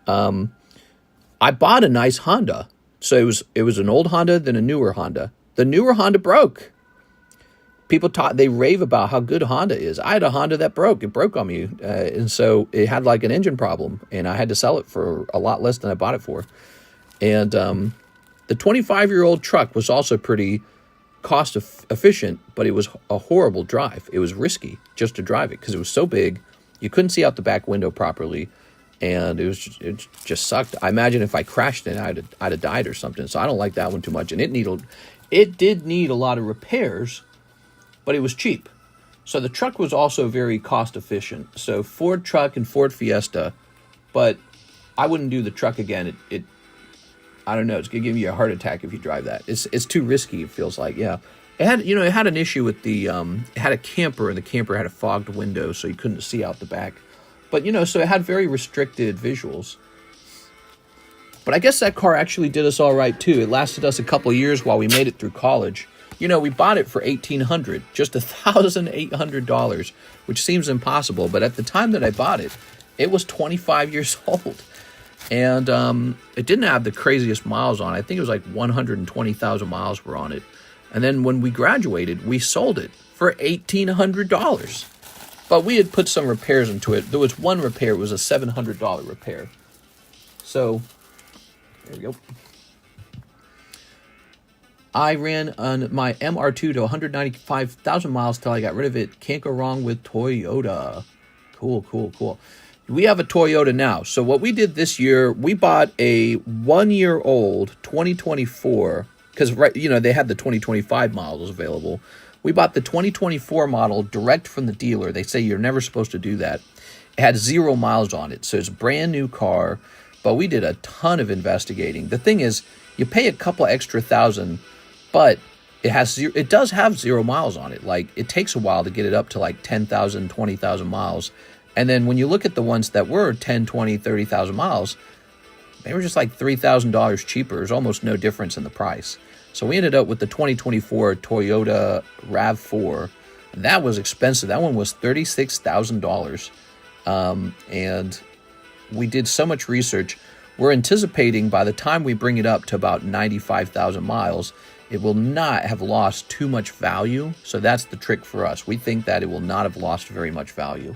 I bought a nice Honda. So it was an old Honda, then a newer Honda. The newer Honda broke. People they rave about how good Honda is. I had a Honda that broke. It broke on me. And so it had like an engine problem, and I had to sell it for a lot less than I bought it for. And the 25-year-old truck was also pretty cost efficient, but it was a horrible drive. It was risky just to drive it because it was so big. You couldn't see out the back window properly, and it just sucked. I imagine if I crashed it, I'd have died or something. So I don't like that one too much. And it did need a lot of repairs, but it was cheap. So the truck was also very cost efficient. So Ford truck and Ford Fiesta, but I wouldn't do the truck again. I don't know. It's gonna give you a heart attack if you drive that. It's too risky. It feels like, yeah. It had an issue with it had a camper, and the camper had a fogged window, so you couldn't see out the back. But so it had very restricted visuals. But I guess that car actually did us all right too. It lasted us a couple of years while we made it through college. We bought it for $1,800, just $1,800, which seems impossible. But at the time that I bought it, it was 25 years old. And it didn't have the craziest miles on it. I think it was like 120,000 miles were on it. And then when we graduated, we sold it for $1,800. But we had put some repairs into it. There was one repair. It was a $700 repair. So, there we go. I ran on my MR2 to 195,000 miles till I got rid of it. Can't go wrong with Toyota. Cool, cool, cool. We have a Toyota now. So what we did this year, we bought a 1-year-old 2024, because they had the 2025 models available. We bought the 2024 model direct from the dealer. They say you're never supposed to do that. It had 0 miles on it, so it's a brand new car, but we did a ton of investigating. The thing is, you pay a couple extra thousand, but it does have 0 miles on it. Like, it takes a while to get it up to like 10,000, 20,000 miles. And then when you look at the ones that were 10, 20, 30,000 miles, they were just like $3,000 cheaper. There's almost no difference in the price. So we ended up with the 2024 Toyota RAV4. And that was expensive. That one was $36,000. And we did so much research. We're anticipating by the time we bring it up to about 95,000 miles, it will not have lost too much value. So that's the trick for us. We think that it will not have lost very much value.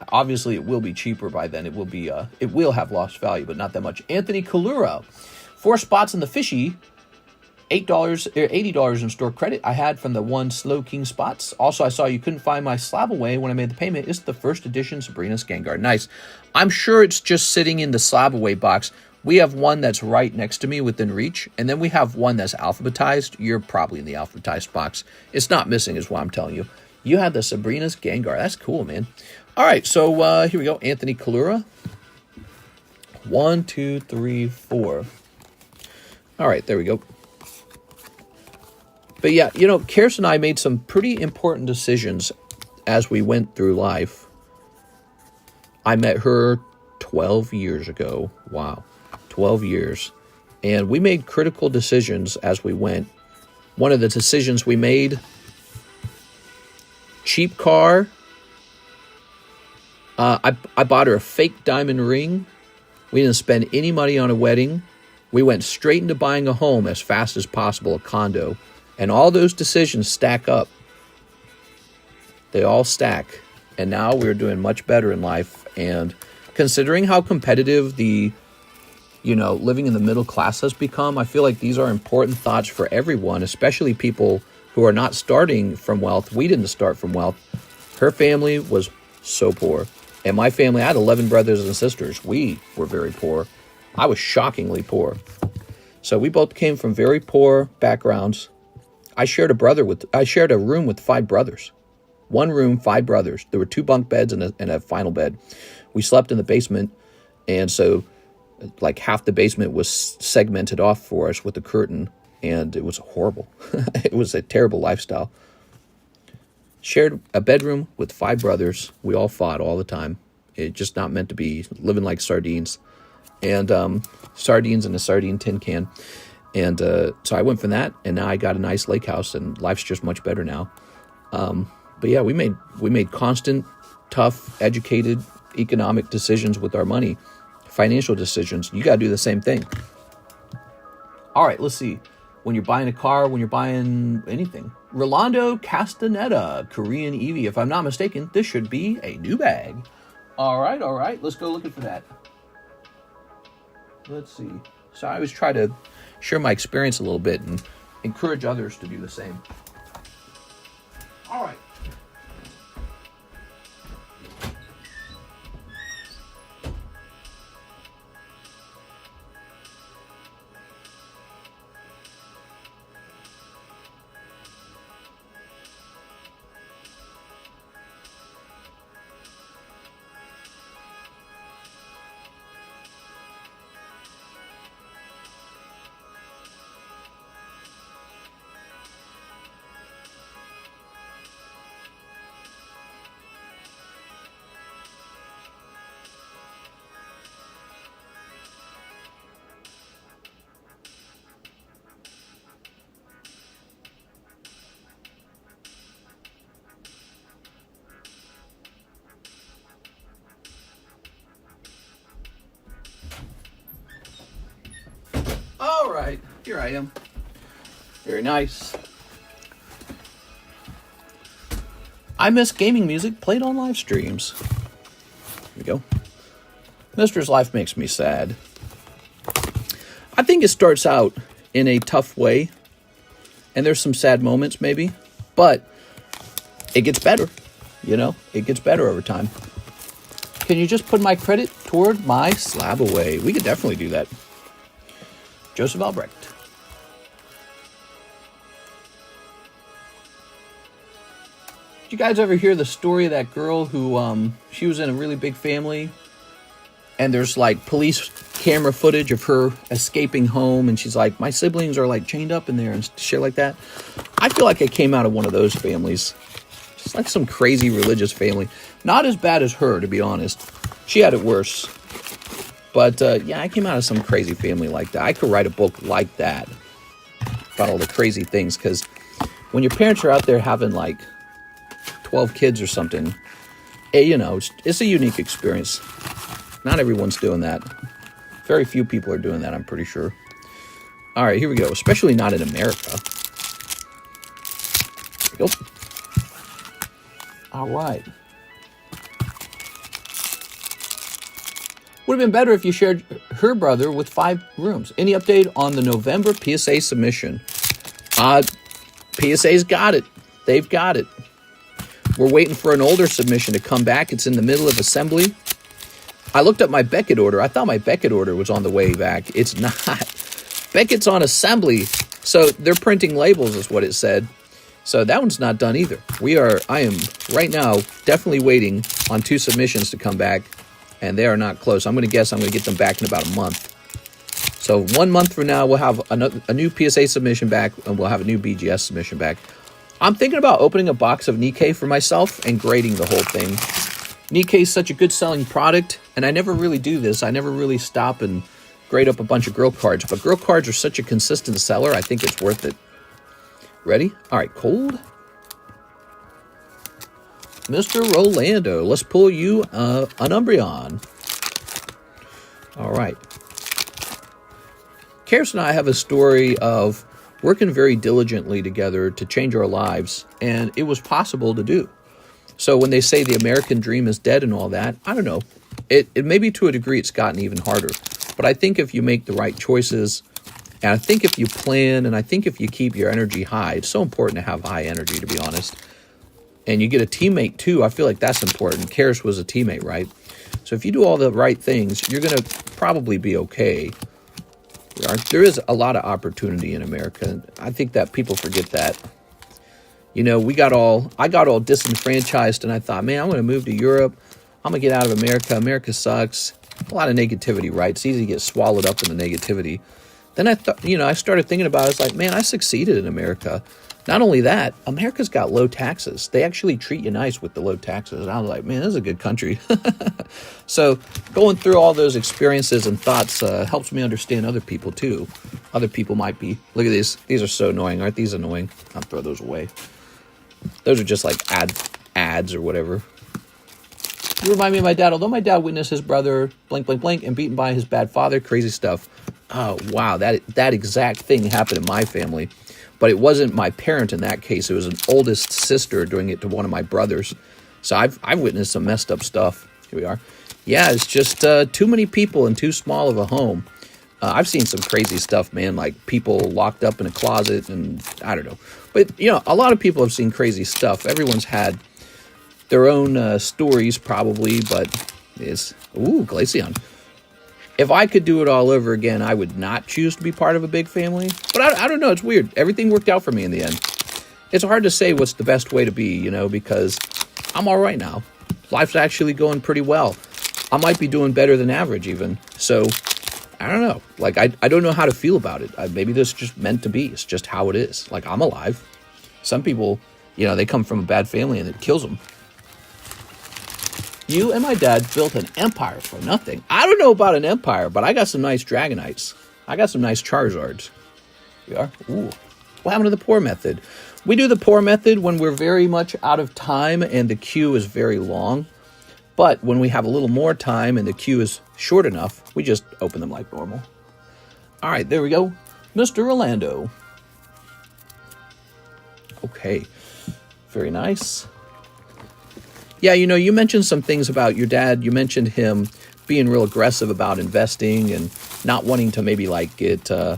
Obviously, it will be cheaper by then. It will have lost value, but not that much. Anthony Kalura, 4 spots in the fishy, $80 in store credit I had from the one Slow King spots. Also, I saw you couldn't find my slab away when I made the payment. It's the first edition Sabrina's Gengar. Nice. I'm sure it's just sitting in the slab away box. We have one that's right next to me within reach, and then we have one that's alphabetized. You're probably in the alphabetized box. It's not missing is what I'm telling you. You have the Sabrina's Gengar. That's cool, man. All right, so here we go. Anthony Kalura. 1, 2, 3, 4. All right, there we go. But yeah, Kirsten and I made some pretty important decisions as we went through life. I met her 12 years ago. Wow, 12 years. And we made critical decisions as we went. One of the decisions we made, cheap car. I bought her a fake diamond ring. We didn't spend any money on a wedding. We went straight into buying a home as fast as possible, a condo. And all those decisions stack up. They all stack. And now we're doing much better in life. And considering how competitive living in the middle class has become, I feel like these are important thoughts for everyone, especially people who are not starting from wealth. We didn't start from wealth. Her family was so poor. And my family, I had 11 brothers and sisters. We were very poor. I was shockingly poor. So we both came from very poor backgrounds. I shared a room with 5 brothers. 1 room, 5 brothers. There were 2 bunk beds and a final bed. We slept in the basement, and so like half the basement was segmented off for us with a curtain, and it was horrible. It was a terrible lifestyle. Shared a bedroom with 5 brothers. We all fought all the time. It just not meant to be, living like sardines. And sardines in a sardine tin can. And so I went from that, and now I got a nice lake house, and life's just much better now. But yeah, we made constant, tough, educated, economic decisions with our money, financial decisions. You got to do the same thing. All right, let's see. When you're buying a car, when you're buying anything. Rolando Castaneda, Korean Eevee. If I'm not mistaken, this should be a new bag. All right. Let's go looking for that. Let's see. So I always try to share my experience a little bit and encourage others to do the same. All right. Here I am. Very nice. I miss gaming music played on live streams. Here we go. Mister's life makes me sad. I think it starts out in a tough way, and there's some sad moments maybe, but it gets better, you know? It gets better over time. Can you just put my credit toward my slab away? We could definitely do that. Joseph Albrecht. Did you guys ever hear the story of that girl who, she was in a really big family, and there's like police camera footage of her escaping home, and she's like, my siblings are like chained up in there and shit like that? I feel like I came out of one of those families. Just like some crazy religious family. Not as bad as her, to be honest. She had it worse. But yeah, I came out of some crazy family like that. I could write a book like that about all the crazy things, because when your parents are out there having like 12 kids or something, you know, it's a unique experience. Not everyone's doing that. Very few people are doing that, I'm pretty sure. All right, here we go. Especially not in America. Here we go. All right. Would have been better if you shared her brother with 5 rooms. Any update on the November PSA submission? PSA's got it. They've got it. We're waiting for an older submission to come back. It's in the middle of assembly. I looked up my Beckett order. I thought my Beckett order was on the way back. It's not. Beckett's on assembly. So they're printing labels is what it said. So that one's not done either. I am right now definitely waiting on 2 submissions to come back, and they are not close. I'm going to guess I'm going to get them back in about a month. So 1 month from now, we'll have a new PSA submission back, and we'll have a new BGS submission back. I'm thinking about opening a box of Nikkei for myself and grading the whole thing. Nikkei is such a good selling product, and I never really do this. I never really stop and grade up a bunch of grill cards, but grill cards are such a consistent seller, I think it's worth it. Ready? All right, cold. Mr. Rolando, let's pull you an Umbreon. All right. Karis and I have a story of working very diligently together to change our lives, and it was possible to do. So when they say the American dream is dead and all that, I don't know. It maybe to a degree it's gotten even harder. But I think if you make the right choices, and I think if you plan, and I think if you keep your energy high, it's so important to have high energy, to be honest. And you get a teammate too. I feel like that's important. Karis was a teammate, right? So if you do all the right things, you're going to probably be okay. There is a lot of opportunity in America. I think that people forget that. You know, I got all disenfranchised, and I thought, man, I'm going to move to Europe. I'm going to get out of America. America sucks. A lot of negativity, right? It's easy to get swallowed up in the negativity. Then I started thinking about it. It's like, man, I succeeded in America. Not only that, America's got low taxes. They actually treat you nice with the low taxes. And I was like, man, this is a good country. So going through all those experiences and thoughts helps me understand other people too. Other people might be, look at these. These are so annoying. Aren't these annoying? I'll throw those away. Those are just like ads or whatever. You remind me of my dad. Although my dad witnessed his brother blank, blank, blank and beaten by his bad father, crazy stuff. Oh, wow. That exact thing happened in my family. But it wasn't my parent in that case. It was an oldest sister doing it to one of my brothers. So I've witnessed some messed up stuff. Here we are. Yeah, it's just too many people in too small of a home. I've seen some crazy stuff, man, like people locked up in a closet and I don't know. But, you know, a lot of people have seen crazy stuff. Everyone's had their own stories probably, but it's... Ooh, Glaceon. If I could do it all over again, I would not choose to be part of a big family. But I don't know. It's weird. Everything worked out for me in the end. It's hard to say what's the best way to be, you know, because I'm all right now. Life's actually going pretty well. I might be doing better than average even. So, I don't know. Like, I don't know how to feel about it. Maybe this is just meant to be. It's just how it is. Like, I'm alive. Some people, you know, they come from a bad family and it kills them. You and my dad built an empire for nothing. I don't know about an empire, but I got some nice Dragonites. I got some nice Charizards. We are. Ooh. What happened to the pour method? We do the pour method when we're very much out of time and the queue is very long. But when we have a little more time and the queue is short enough, we just open them like normal. All right, there we go. Mr. Orlando. Okay, very nice. Yeah, you know, you mentioned some things about your dad. You mentioned him being real aggressive about investing and not wanting to maybe like get a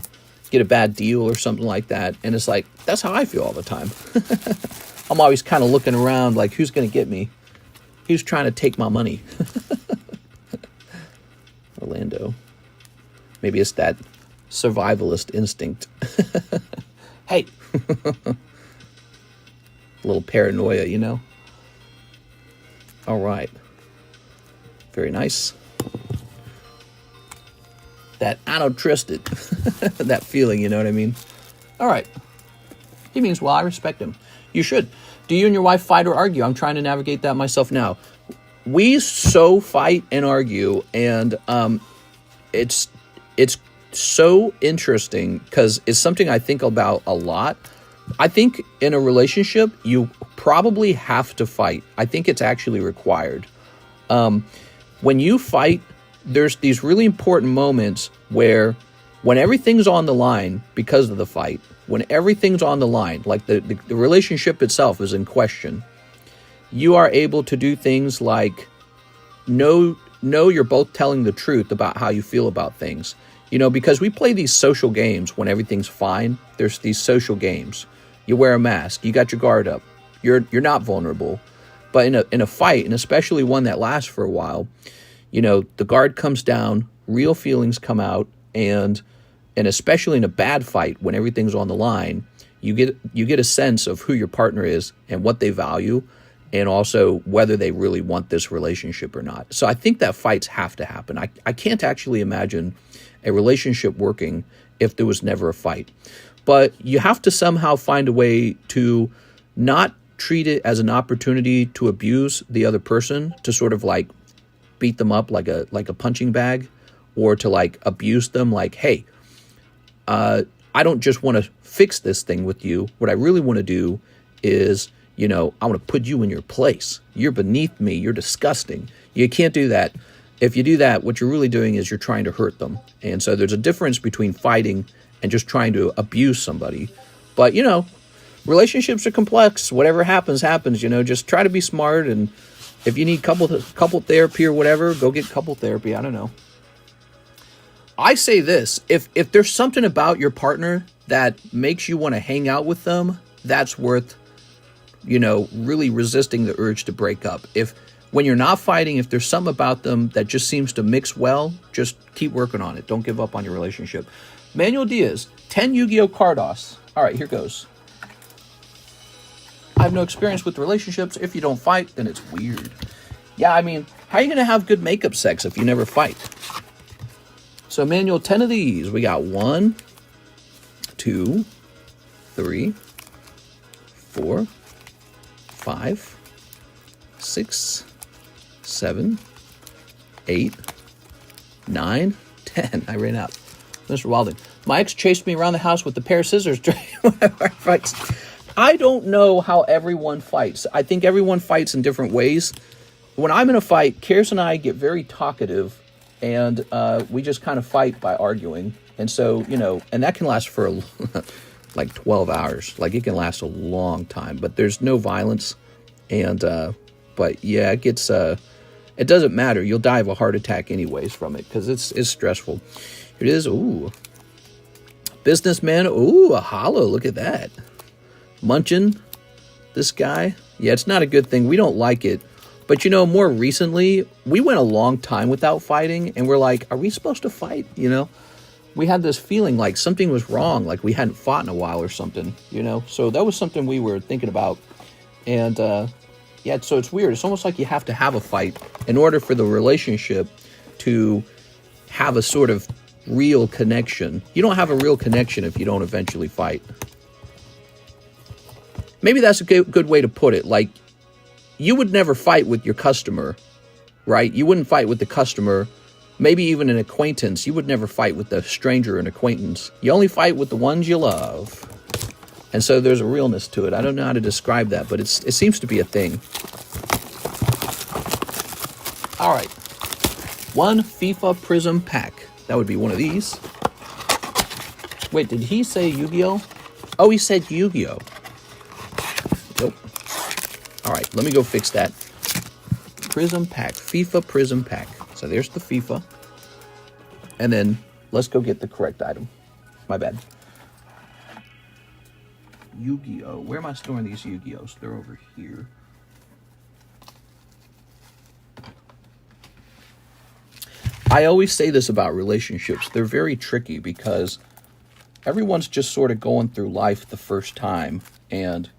bad deal or something like that. And it's like, that's how I feel all the time. I'm always kind of looking around like, who's going to get me? Who's trying to take my money? Orlando. Maybe it's that survivalist instinct. Hey. A little paranoia, you know? All right. Very nice. That I don't trust it. That feeling, you know what I mean? All right. He means, well, I respect him. You should. Do you and your wife fight or argue? I'm trying to navigate that myself now. We so fight and argue, and it's so interesting because it's something I think about a lot. I think in a relationship, you probably have to fight. I think it's actually required. When you fight, there's these really important moments where when everything's on the line because of the fight, when everything's on the line, like the relationship itself is in question, you are able to do things like know you're both telling the truth about how you feel about things. You know, because we play these social games when everything's fine. There's these social games. You wear a mask. You got your guard up. You're not vulnerable. But in a fight, and especially one that lasts for a while, you know, the guard comes down, real feelings come out, and especially in a bad fight when everything's on the line, you get a sense of who your partner is and what they value, and also whether they really want this relationship or not. So I think that fights have to happen. I can't actually imagine a relationship working if there was never a fight. But you have to somehow find a way to not treat it as an opportunity to abuse the other person, to sort of like beat them up like a punching bag, or to like abuse them like, hey, I don't just want to fix this thing with you. What I really want to do is, you know, I want to put you in your place. You're beneath me. You're disgusting. You can't do that. If you do that, what you're really doing is you're trying to hurt them. And so there's a difference between fighting and just trying to abuse somebody. But, you know, relationships are complex. Whatever happens, happens. You know, just try to be smart. And if you need couple therapy or whatever, go get couple therapy. I don't know. I say this. If there's something about your partner that makes you want to hang out with them, that's worth, you know, really resisting the urge to break up. When you're not fighting, if there's something about them that just seems to mix well, just keep working on it. Don't give up on your relationship. Manuel Diaz, 10 Yu-Gi-Oh! Cardos. All right, here goes. I have no experience with relationships. If you don't fight, then it's weird. Yeah, I mean, how are you going to have good makeup sex if you never fight? So, Manuel, 10 of these. We got 1, 2, 3, 4, 5, 6, 7, 8, 9, 10. I ran out. Mr. Wilding. My ex chased me around the house with a pair of scissors during one of our fights. I don't know how everyone fights. I think everyone fights in different ways. When I'm in a fight, Karis and I get very talkative, and we just kind of fight by arguing. And so, you know, and that can last for like 12 hours. Like, it can last a long time, but there's no violence. And, but yeah, it gets, it doesn't matter. You'll die of a heart attack anyways from it, because it's stressful. Here it is. Ooh. Businessman. Ooh, a hollow. Look at that. Munchin. This guy. Yeah, it's not a good thing. We don't like it. But, you know, more recently, we went a long time without fighting, and we're like, are we supposed to fight? You know, we had this feeling like something was wrong, like we hadn't fought in a while or something, you know? So that was something we were thinking about. And, yeah, so it's weird. It's almost like you have to have a fight in order for the relationship to have a sort of real connection. You don't have a real connection if you don't eventually fight. Maybe that's a good way to put it. Like, you would never fight with your customer, right? You wouldn't fight with the customer. Maybe even an acquaintance. You would never fight with a stranger, an acquaintance. You only fight with the ones you love. And so there's a realness to it. I don't know how to describe that, but it seems to be a thing. All right. 1 FIFA Prism pack. That would be one of these. Wait, did he say Yu-Gi-Oh? Oh, he said Yu-Gi-Oh. Nope. All right, let me go fix that. Prism pack, FIFA Prism pack. So there's the FIFA. And then let's go get the correct item. My bad. Yu-Gi-Oh. Where am I storing these Yu-Gi-Ohs? They're over here. I always say this about relationships. They're very tricky because everyone's just sort of going through life the first time, and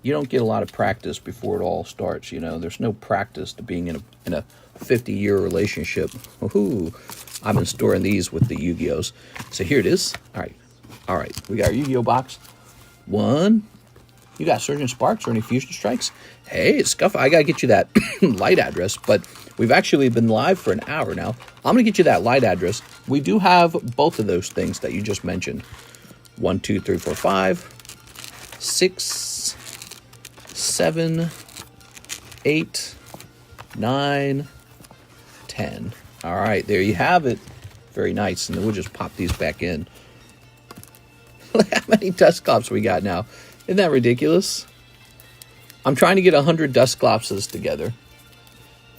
you don't get a lot of practice before it all starts. You know, there's no practice to being in a 50-year relationship. Woohoo! I've been storing these with the Yu-Gi-Ohs. So here it is. All right. We got our Yu-Gi-Oh box. One. You got Surging Sparks or any Fusion Strikes? Hey, Scuff, I got to get you that light address, but we've actually been live for an hour now. I'm going to get you that light address. We do have both of those things that you just mentioned. 1, 2, 3, 4, 5, 6, 7, 8, 9, 10. All right, there you have it. Very nice. And then we'll just pop these back in. Look how many Dusclops we got now. Isn't that ridiculous? I'm trying to get 100 Dusclopses together.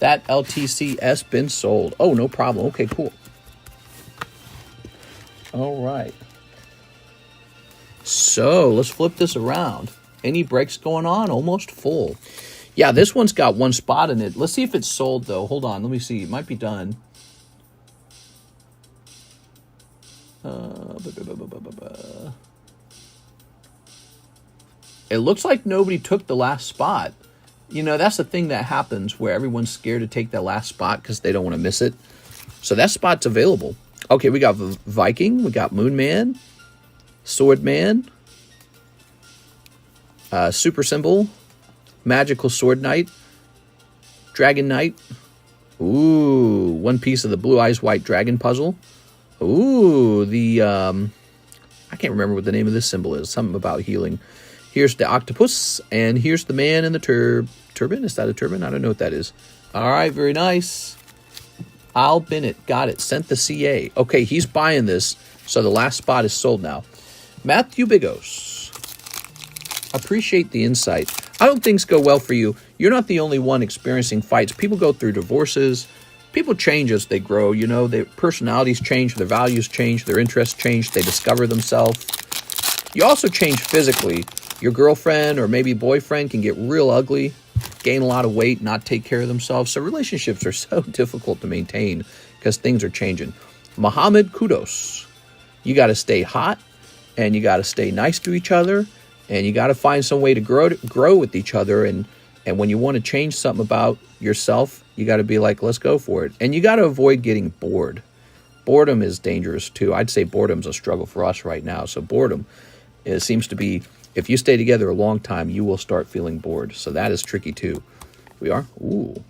That LTCS been sold. Oh, no problem. Okay, cool. All right. So let's flip this around. Any breaks going on? Almost full. Yeah, this one's got one spot in it. Let's see if it's sold, though. Hold on. Let me see. It might be done. It looks like nobody took the last spot. You know, that's the thing that happens where everyone's scared to take that last spot because they don't want to miss it. So that spot's available. Okay, we got Viking. We got Moonman. Swordman. Super Symbol. Magical Sword Knight. Dragon Knight. Ooh, one piece of the Blue Eyes White Dragon puzzle. Ooh, the... I can't remember what the name of this symbol is. Something about healing. Here's the octopus, and here's the man in the turban. Is that a turban? I don't know what that is. All right, very nice. Al Bennett, got it. Sent the CA. Okay, he's buying this, so the last spot is sold now. Matthew Bigos. Appreciate the insight. I don't things go well for you. You're not the only one experiencing fights. People go through divorces. People change as they grow. You know, their personalities change, their values change, their interests change. They discover themselves. You also change physically. Your girlfriend or maybe boyfriend can get real ugly, gain a lot of weight, not take care of themselves. So relationships are so difficult to maintain because things are changing. Muhammad Kudos. You got to stay hot, and you got to stay nice to each other, and you got to find some way to grow with each other. And when you want to change something about yourself, you got to be like, let's go for it. And you got to avoid getting bored. Boredom is dangerous too. I'd say boredom's a struggle for us right now. So boredom, it seems to be, if you stay together a long time, you will start feeling bored. So that is tricky too. We are? Ooh.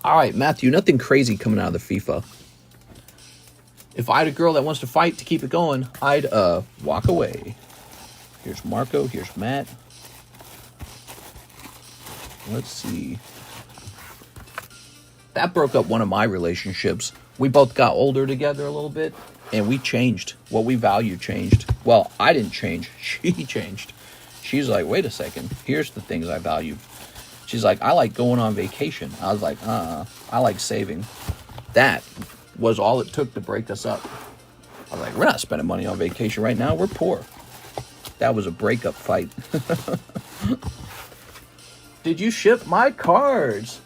All right, Matthew, nothing crazy coming out of the FIFA. If I had a girl that wants to fight to keep it going, I'd walk away. Here's Marco. Here's Matt. Let's see. That broke up one of my relationships. We both got older together a little bit, and we changed. What we value changed. Well, I didn't change. She changed. She's like, wait a second. Here's the things I value. She's like, I like going on vacation. I was like, I like saving. That was all it took to break us up. I was like, we're not spending money on vacation right now. We're poor. That was a breakup fight. Did you ship my cards?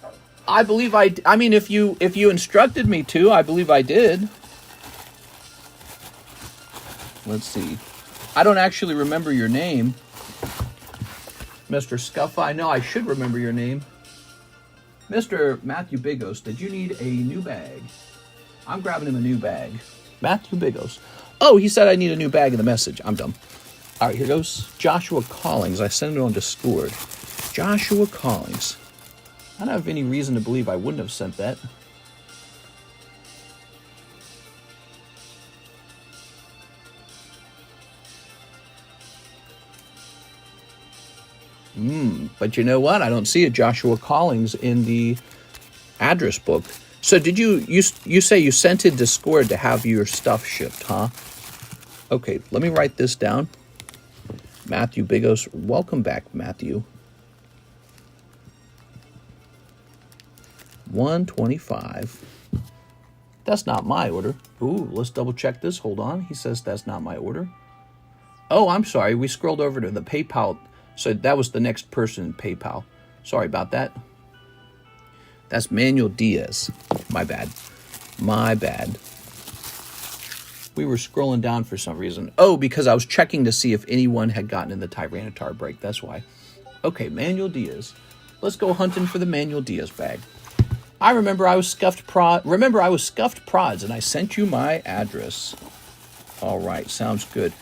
I believe I mean, if you instructed me to, I believe I did. Let's see. I don't actually remember your name, Mr. Scuffa. I know I should remember your name. Mr. Matthew Bigos, did you need a new bag? I'm grabbing him a new bag. Matthew Bigos. Oh, he said I need a new bag in the message. I'm dumb. All right, here goes Joshua Collings. I sent it on Discord. Joshua Collings. I don't have any reason to believe I wouldn't have sent that. But you know what? I don't see a Joshua Collings in the address book. So did you say you sent it to Discord to have your stuff shipped, huh? Okay, let me write this down. Matthew Bigos, welcome back, Matthew. 125. That's not my order. Ooh, let's double check this. Hold on. He says that's not my order. Oh, I'm sorry. We scrolled over to the PayPal. So that was the next person in PayPal. Sorry about that. That's Manuel Diaz. My bad. My bad. We were scrolling down for some reason. Oh, because I was checking to see if anyone had gotten in the Tyranitar break. That's why. Okay, Manuel Diaz. Let's go hunting for the Manuel Diaz bag. I remember I was scuffed prods, and I sent you my address. All right, sounds good.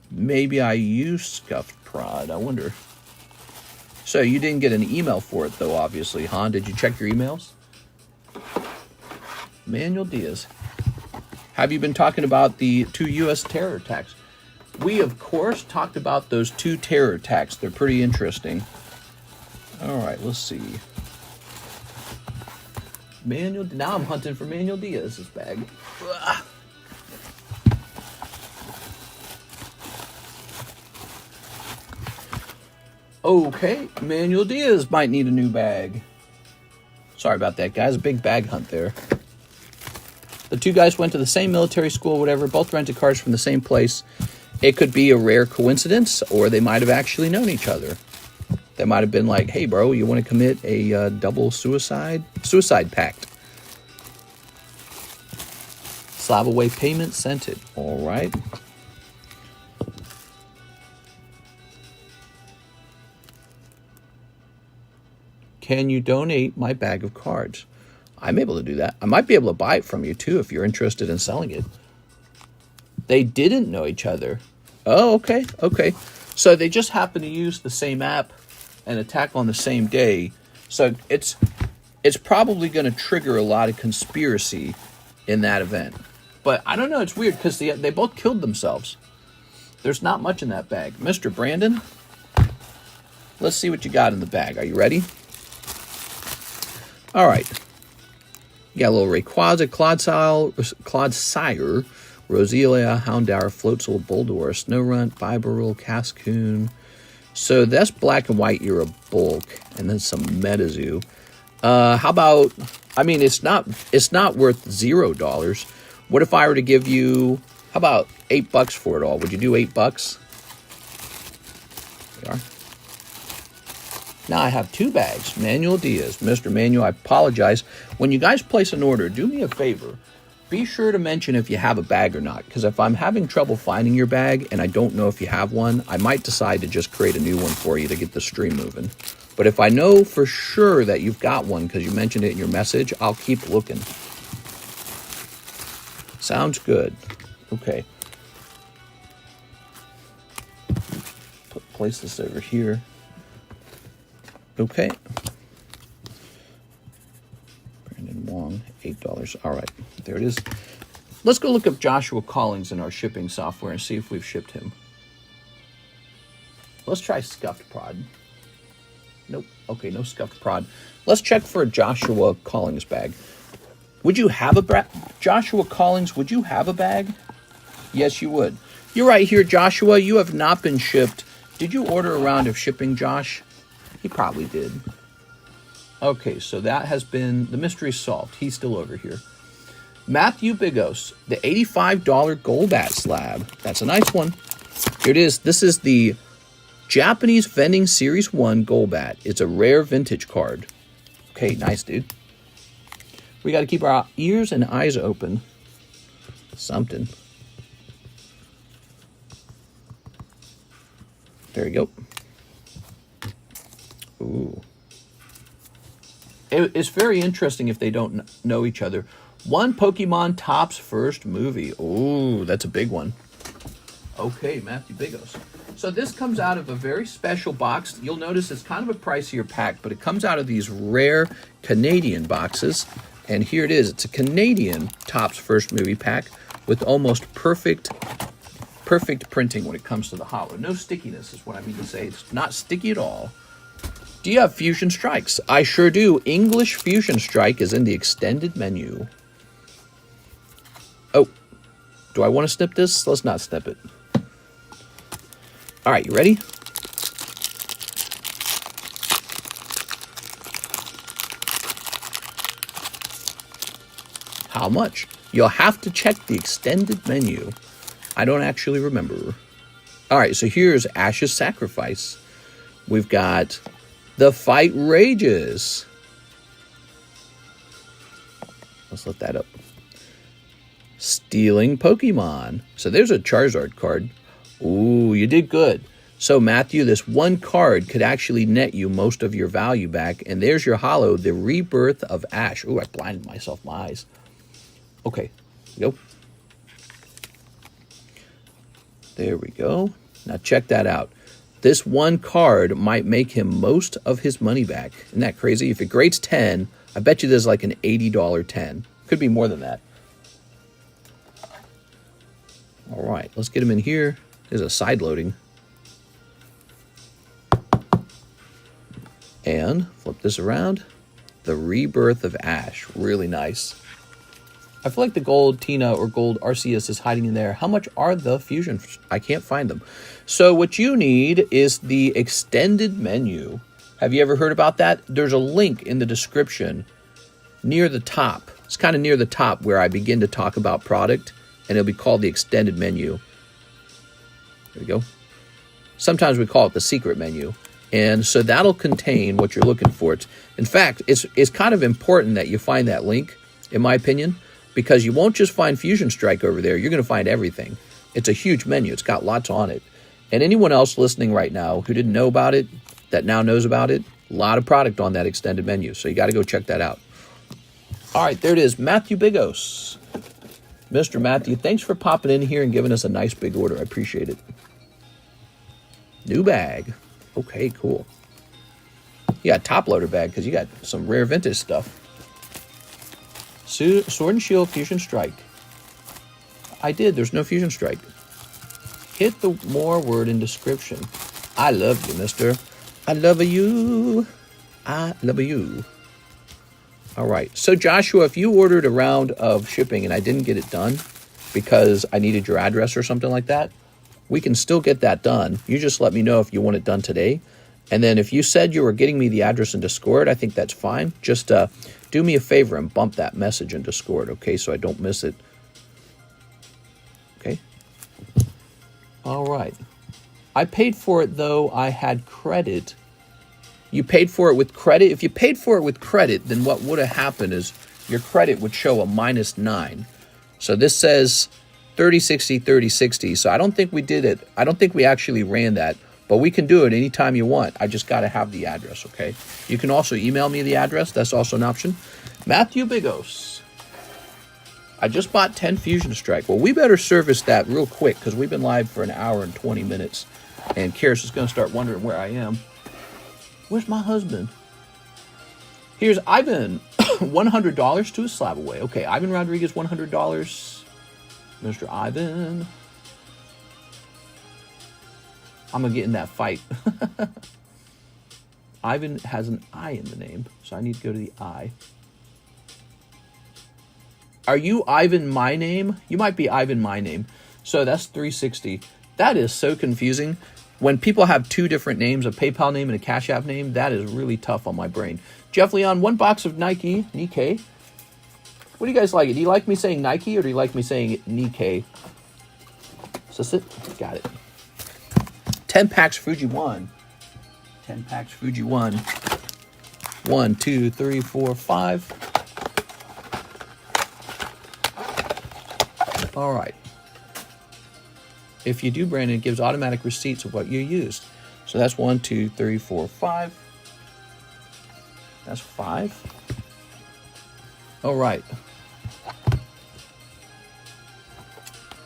Maybe I used scuffed prod. I wonder. So you didn't get an email for it, though, obviously, huh? Did you check your emails? Manuel Diaz. Have you been talking about the 2 U.S. terror attacks? We, of course, talked about those 2 terror attacks. They're pretty interesting. All right, let's see. Now I'm hunting for Manuel Diaz's bag. Ugh. Okay, Manuel Diaz might need a new bag. Sorry about that, guys. A big bag hunt there. The 2 guys went to the same military school, whatever. Both rented cars from the same place. It could be a rare coincidence, or they might have actually known each other. They might have been like, hey, bro, you want to commit a double suicide pact. Slab away payment sent it. All right. Can you donate my bag of cards? I'm able to do that. I might be able to buy it from you, too, if you're interested in selling it. They didn't know each other. Oh, okay, okay. So they just happen to use the same app and attack on the same day. So it's probably going to trigger a lot of conspiracy in that event. But I don't know. It's weird because they both killed themselves. There's not much in that bag. Mr. Brandon, let's see what you got in the bag. Are you ready? All right. You got a little Rayquaza, Claude Sire, Roselia, Houndour, Floatzel, Boldore, Snowrunt, Bibarel, Cascoon. So that's black and white Era bulk, and then some Metazoo. How about? I mean, it's not worth $0. What if I were to give you? How about $8 for it all? Would you do $8? There you are. Now I have 2 bags. Manuel Diaz. Mr. Manuel, I apologize. When you guys place an order, do me a favor. Be sure to mention if you have a bag or not, because if I'm having trouble finding your bag and I don't know if you have one, I might decide to just create a new one for you to get the stream moving. But if I know for sure that you've got one because you mentioned it in your message, I'll keep looking. Sounds good. Okay. Place this over here. Okay. Brandon Wong, $8. All right, there it is. Let's go look up Joshua Collins in our shipping software and see if we've shipped him. Let's try scuffed prod. Nope. Okay, no scuffed prod. Let's check for a Joshua Collins bag. Would you have a Joshua Collins? Would you have a bag? Yes, you would. You're right here, Joshua. You have not been shipped. Did you order a round of shipping, Josh? He probably did. Okay, so that has been the mystery solved. He's still over here. Matthew Bigos, the $85 Golbat slab. That's a nice one. Here it is. This is the Japanese Vending Series 1 Golbat. It's a rare vintage card. Okay, nice, dude. We got to keep our ears and eyes open. Something. There you go. Ooh. It's very interesting if they don't know each other. One Pokemon Topps first movie. Ooh, that's a big one. Okay, Matthew Bigos. So this comes out of a very special box. You'll notice it's kind of a pricier pack, but it comes out of these rare Canadian boxes. And here it is. It's a Canadian Topps first movie pack with almost perfect printing when it comes to the holo. No stickiness is what I mean to say. It's not sticky at all. Do you have Fusion Strikes? I sure do. English Fusion Strike is in the extended menu. Oh, Do I want to snip this? Let's not snip it. All right, you ready? How much? You'll have to check the extended menu. I don't actually remember. All right, so here's Ash's Sacrifice. We've got The Fight Rages. Let's let that up. Stealing Pokemon. So there's a Charizard card. Ooh, you did good. So Matthew, this one card could actually net you most of your value back. And there's your holo, the Rebirth of Ash. Ooh, I blinded myself, my eyes. Okay, go. There we go. Now check that out. This one card might make him most of his money back. Isn't that crazy? If it grades 10, I bet you there's like an $80 10. Could be more than that. All right, let's get him in here. There's a side loading. And flip this around. The Rebirth of Ash. Really nice. I feel like the gold Tina or gold Arceus is hiding in there. How much are the fusion? I can't find them. So what you need is the extended menu. Have you ever heard about that? There's a link in the description near the top. It's kind of near the top where I begin to talk about product, and it'll be called the extended menu. There we go. Sometimes we call it the secret menu. And so that'll contain what you're looking for. In fact, it's kind of important that you find that link, in my opinion, because you won't just find Fusion Strike over there. You're going to find everything. It's a huge menu. It's got lots on it. And anyone else listening right now who didn't know about it, that now knows about it, a lot of product on that extended menu. So you got to go check that out. All right, there it is. Matthew Bigos. Mr. Matthew, thanks for popping in here and giving us a nice big order. I appreciate it. New bag. Okay, cool. You got top loader bag because you got some rare vintage stuff. Sword and Shield Fusion Strike. I did. There's no Fusion Strike. Hit the more word in description. I love you, mister. I love you. I love you. All right. So, Joshua, if you ordered a round of shipping and I didn't get it done because I needed your address or something like that, we can still get that done. You just let me know if you want it done today. And then if you said you were getting me the address in Discord, I think that's fine. Just do me a favor and bump that message in Discord, okay, so I don't miss it. Okay. All right. I paid for it, though. I had credit. You paid for it with credit? If you paid for it with credit, then what would have happened is your credit would show a -9. So this says 3060, 3060. So I don't think we did it. I don't think we actually ran that. But we can do it anytime you want. I just got to have the address, okay? You can also email me the address. That's also an option. Matthew Bigos. I just bought 10 Fusion Strike. Well, we better service that real quick because we've been live for an hour and 20 minutes. And Karis is going to start wondering where I am. Where's my husband? Here's Ivan. $100 to a slab away. Okay, Ivan Rodriguez, $100. Mr. Ivan. I'm going to get in that fight. Ivan has an I in the name, so I need to go to the I. Are you Ivan my name? You might be Ivan my name. So that's 360. That is so confusing. When people have two different names, a PayPal name and a Cash App name, that is really tough on my brain. Jeff Leon, 1 box of Nike. What do you guys like? Do you like me saying Nike or do you like me saying Nikkei? So sit. Got it. 10 packs Fuji 1. 10 packs Fuji 1. 1, 2, 3, 4, 5. All right. If you do, Brandon, it gives automatic receipts of what you used. So that's 1, 2, 3, 4, 5. That's 5. All right.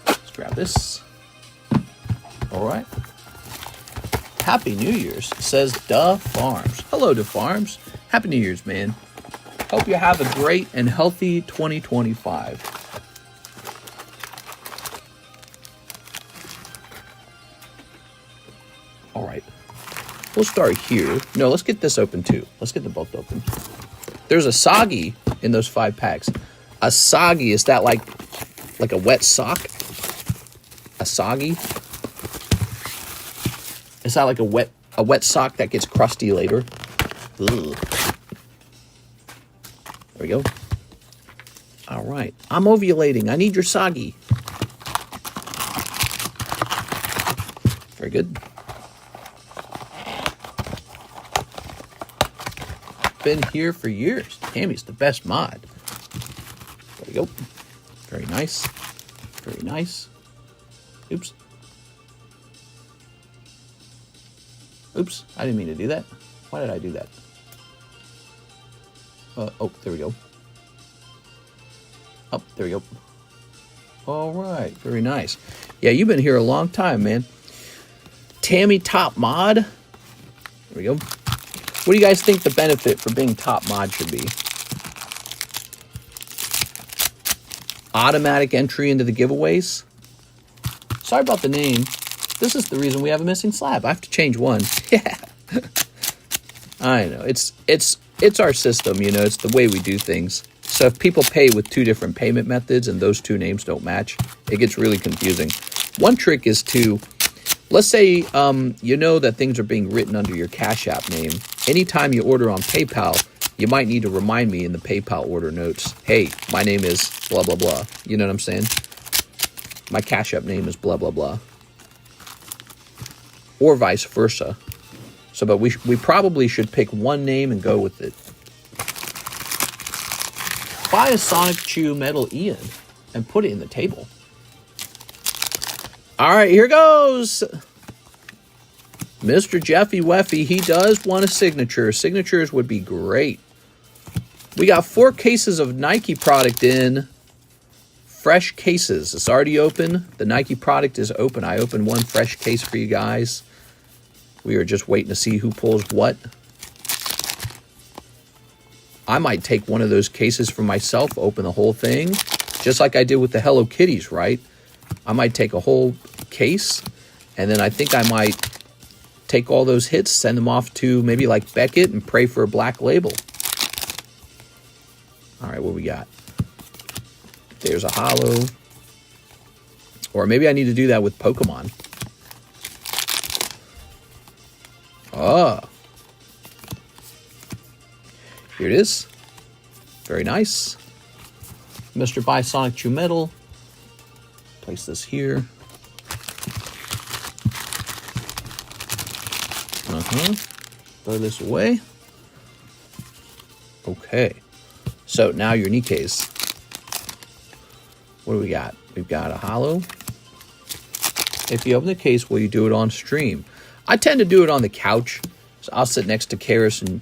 Let's grab this. All right. Happy New Year's, says Da Farms. Hello, Da Farms. Happy New Year's, man. Hope you have a great and healthy 2025. All right. We'll start here. No, let's get this open too. Let's get them both open. There's a soggy in those 5 packs. A soggy, is that like a wet sock? soggy. It's not like a wet sock that gets crusty later. Ugh. There we go. All right. I'm ovulating. I need your soggy. Very good. Been here for years. Tammy's the best mod. There we go. Very nice. Very nice. Oops. Oops. I didn't mean to do that. Why did I do that? Oh, there we go. Oh, there we go. All right. Very nice. Yeah, you've been here a long time, man. Tammy top mod. There we go. What do you guys think the benefit for being top mod should be? Automatic entry into the giveaways. Sorry about the name. This is the reason we have a missing slab. I have to change one. Yeah. I know. It's our system, you know. It's the way we do things. So if people pay with two different payment methods and those two names don't match, it gets really confusing. One trick is to, let's say you know that things are being written under your Cash App name. Anytime you order on PayPal, you might need to remind me in the PayPal order notes, hey, my name is blah, blah, blah. You know what I'm saying? My Cash App name is blah, blah, blah. Or vice versa. So, but we probably should pick one name and go with it. Buy a Sonic Chew Metal Ian and put it in the table. All right, here goes. Mr. Jeffy Weffy, he does want a signature. Signatures would be great. We got 4 cases of Nike product in. Fresh cases. It's already open. The Nike product is open. I opened one fresh case for you guys. We are just waiting to see who pulls what. I might take one of those cases for myself, open the whole thing, just like I did with the Hello Kitties, right? I might take a whole case, and then I think I might take all those hits, send them off to maybe like Beckett, and pray for a black label. All right, what we got? There's a holo. Or maybe I need to do that with Pokemon. Oh. Here it is. Very nice. Mr. Buy Sonic Chew Metal. Place this here. Throw this away. Okay. So now your knee case. What do we got? We've got a holo. If you open the case, will you do it on stream? I tend to do it on the couch. So I'll sit next to Karis and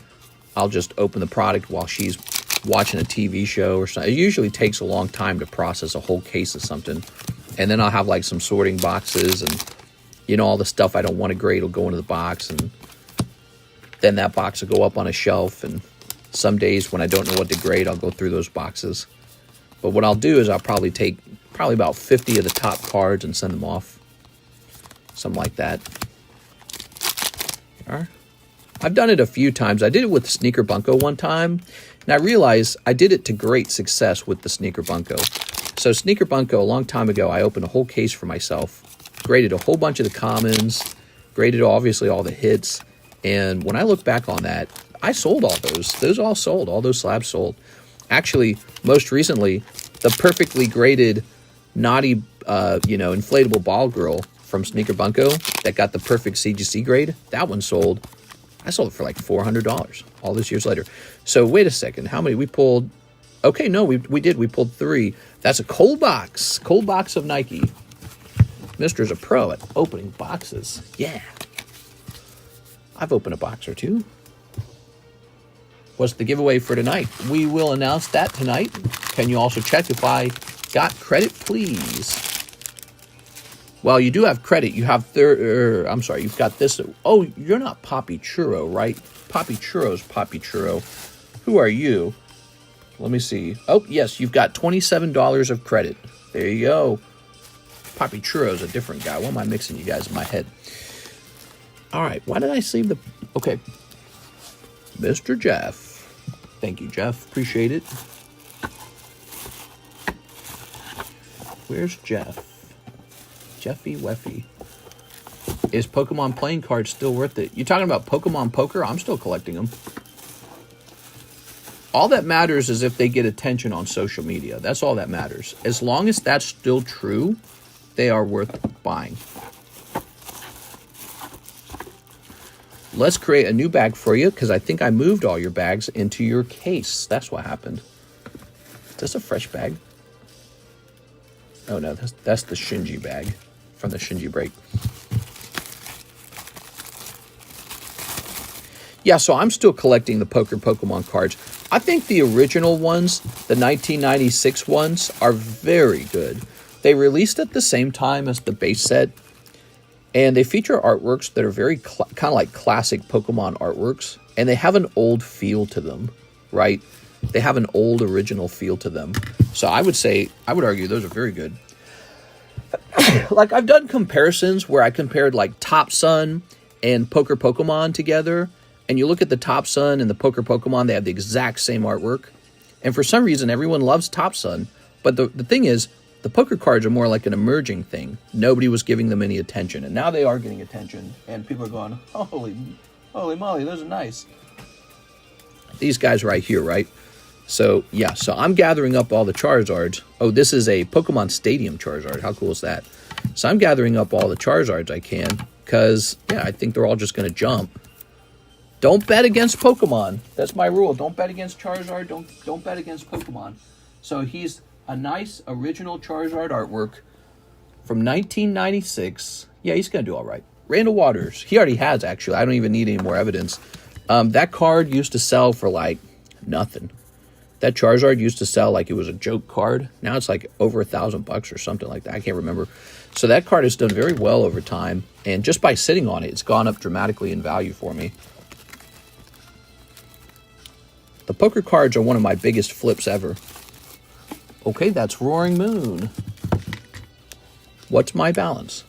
I'll just open the product while she's watching a TV show or something. It usually takes a long time to process a whole case of something. And then I'll have like some sorting boxes and, you know, all the stuff I don't want to grade will go into the box. And then that box will go up on a shelf. And some days when I don't know what to grade, I'll go through those boxes. But what I'll do is I'll probably take about 50 of the top cards and send them off. Something like that. I've done it a few times. I did it with Sneaker Bunko one time, and I realized I did it to great success with the Sneaker Bunko. So Sneaker Bunko, a long time ago, I opened a whole case for myself, graded a whole bunch of the commons, graded obviously all the hits, and when I look back on that, I sold all those. Those all sold. All those slabs sold. Actually, most recently, the perfectly graded naughty, inflatable ball girl from Sneaker Bunko that got the perfect CGC grade, that one sold. I sold it for like $400 all these years later. So wait a second, how many we pulled? Okay, no, we did. We pulled 3. That's a cold box of Nike. Mister's a pro at opening boxes. Yeah. I've opened a box or two. What's the giveaway for tonight? We will announce that tonight. Can you also check if I got credit, please? Well, you do have credit. You have you've got this. Oh, you're not Poppy Churro, right? Poppy Churro's Poppy Churro. Who are you? Let me see. Oh, yes, you've got $27 of credit. There you go. Poppy Churro's a different guy. Why am I mixing you guys in my head? All right, why did I save the... Okay. Mr. Jeff. Thank you, Jeff. Appreciate it. Where's Jeff? Jeffy Weffy. Is Pokemon playing cards still worth it? You talking about Pokemon Poker? I'm still collecting them. All that matters is if they get attention on social media. That's all that matters. As long as that's still true, they are worth buying. Let's create a new bag for you because I think I moved all your bags into your case. That's what happened. Is this a fresh bag? Oh no, that's the Shinji bag from the Shinji break. Yeah, so I'm still collecting the Poker Pokemon cards. I think the original ones, the 1996 ones, are very good. They released at the same time as the base set, and they feature artworks that are very kind of like classic Pokemon artworks, and they have an old feel to them, right? They have an old original feel to them. So I would argue those are very good. Like I've done comparisons where I compared like Top Sun and Poker Pokemon together, and you look at the Top Sun and the Poker Pokemon, they have the exact same artwork. And for some reason, everyone loves Top Sun. But the thing is, the poker cards are more like an emerging thing. Nobody was giving them any attention. And now they are getting attention. And people are going, holy moly, those are nice. These guys right here, right? So, yeah. So I'm gathering up all the Charizards. Oh, this is a Pokemon Stadium Charizard. How cool is that? So I'm gathering up all the Charizards I can. Because, yeah, I think they're all just going to jump. Don't bet against Pokemon. That's my rule. Don't bet against Charizard. Don't bet against Pokemon. So he's a nice original Charizard artwork from 1996. Yeah, he's going to do all right. Randall Waters. He already has, actually. I don't even need any more evidence. That card used to sell for, like, nothing. That Charizard used to sell like it was a joke card. Now it's like over $1,000 or something like that. I can't remember. So that card has done very well over time. And just by sitting on it, it's gone up dramatically in value for me. The poker cards are one of my biggest flips ever. Okay, that's Roaring Moon. What's my balance?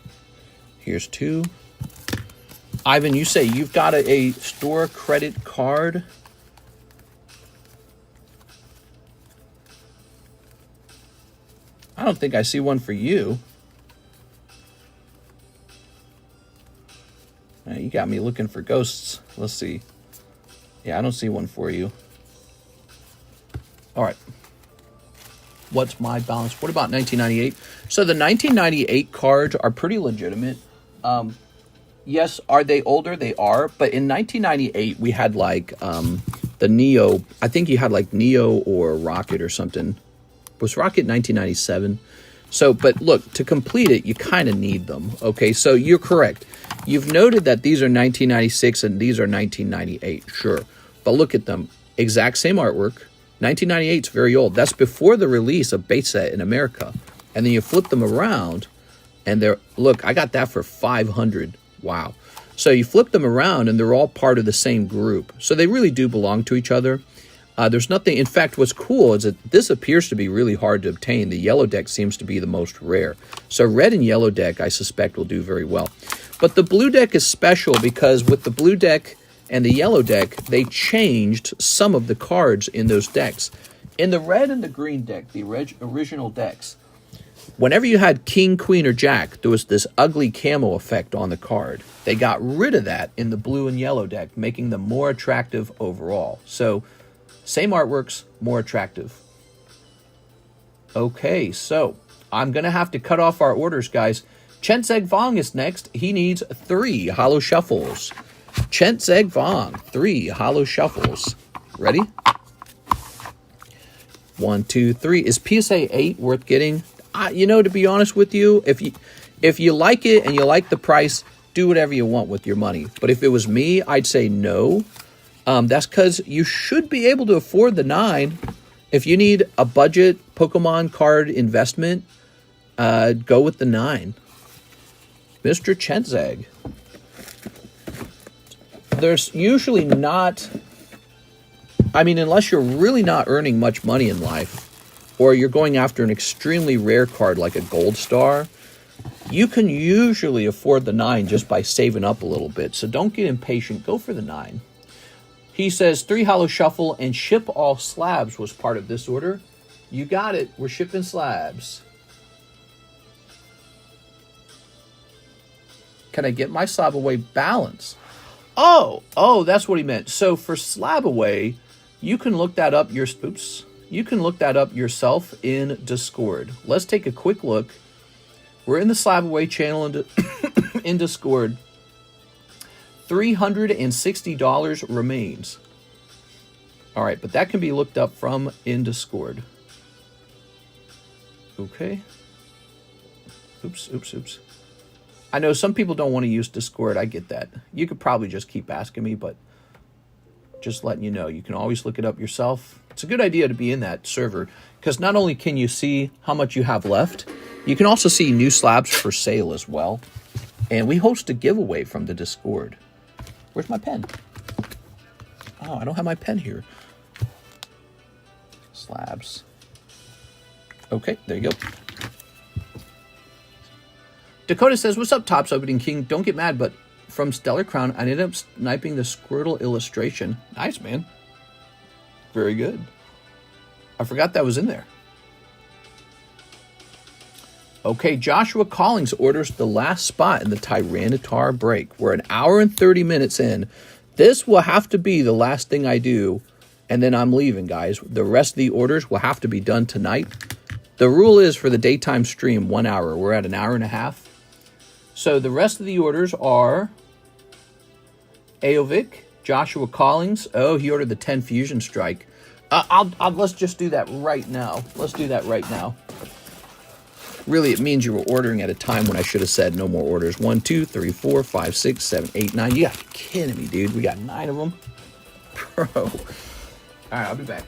Here's 2. Ivan, you say you've got a store credit card? I don't think I see one for you. You got me looking for ghosts. Let's see. Yeah, I don't see one for you. All right. What's my balance? What about 1998? So the 1998 cards are pretty legitimate. Yes, are they older? They are. But in 1998, we had like the Neo. I think you had like Neo or Rocket or something. Was Rocket 1997? So, but look, to complete it, you kind of need them. Okay, so you're correct. You've noted that these are 1996 and these are 1998. Sure. But look at them. Exact same artwork. 1998 is very old. That's before the release of base set in America. And then you flip them around and they're, look, I got that for 500. Wow. So you flip them around and they're all part of the same group. So they really do belong to each other. There's nothing, in fact, what's cool is that this appears to be really hard to obtain. The yellow deck seems to be the most rare. So red and yellow deck, I suspect, will do very well. But the blue deck is special because with the blue deck and the yellow deck, they changed some of the cards in those decks. In the red and the green deck, the original decks, whenever you had King, Queen, or Jack, there was this ugly camo effect on the card. They got rid of that in the blue and yellow deck, making them more attractive overall. So, same artworks, more attractive. Okay, so I'm going to have to cut off our orders, guys. Chen Zeg Vong is next. He needs 3 holo shuffles. Chen Zeg Vong, 3 holo shuffles. Ready? 1, 2, 3. Is PSA 8 worth getting? You know, to be honest with you, if you like it and you like the price, do whatever you want with your money. But if it was me, I'd say no. That's because you should be able to afford the 9. If you need a budget Pokemon card investment, go with the 9. Mr. Chenzeg. There's usually not, I mean, unless you're really not earning much money in life, or you're going after an extremely rare card like a Gold Star, you can usually afford the 9 just by saving up a little bit. So don't get impatient. Go for the 9. He says 3 holo shuffle and ship all slabs was part of this order. You got it. We're shipping slabs. Can I get my slab away balance? Oh, that's what he meant. So for slab away, you can look that up you can look that up yourself in Discord. Let's take a quick look. We're in the slab away channel in Discord. $360 remains. All right, but that can be looked up from in Discord. Okay. Oops. I know some people don't want to use Discord. I get that. You could probably just keep asking me, but just letting you know, you can always look it up yourself. It's a good idea to be in that server because not only can you see how much you have left, you can also see new slabs for sale as well. And we host a giveaway from the Discord. Where's my pen? Oh, I don't have my pen here. Slabs. Okay, there you go. Dakota says, what's up, Tops Opening King? Don't get mad, but from Stellar Crown, I ended up sniping the Squirtle illustration. Nice, man. Very good. I forgot that was in there. Okay, Joshua Collings orders the last spot in the Tyranitar break. We're an hour and 30 minutes in. This will have to be the last thing I do, and then I'm leaving, guys. The rest of the orders will have to be done tonight. The rule is for the daytime stream, 1 hour. We're at an hour and a half. So the rest of the orders are Aovic, Joshua Collings. Oh, he ordered the 10 Fusion Strike. Let's just do that right now. Let's do that right now. Really, it means you were ordering at a time when I should have said no more orders. 1, 2, 3, 4, 5, 6, 7, 8, 9. You gotta be kidding me, dude. We got 9 of them. Bro. All right, I'll be back.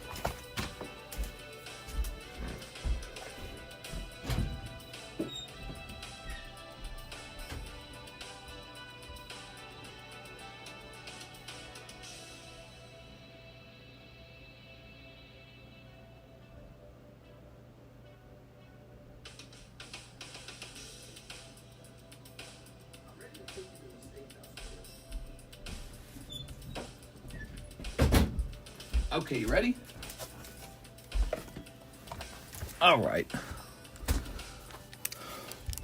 Okay, you ready? All right.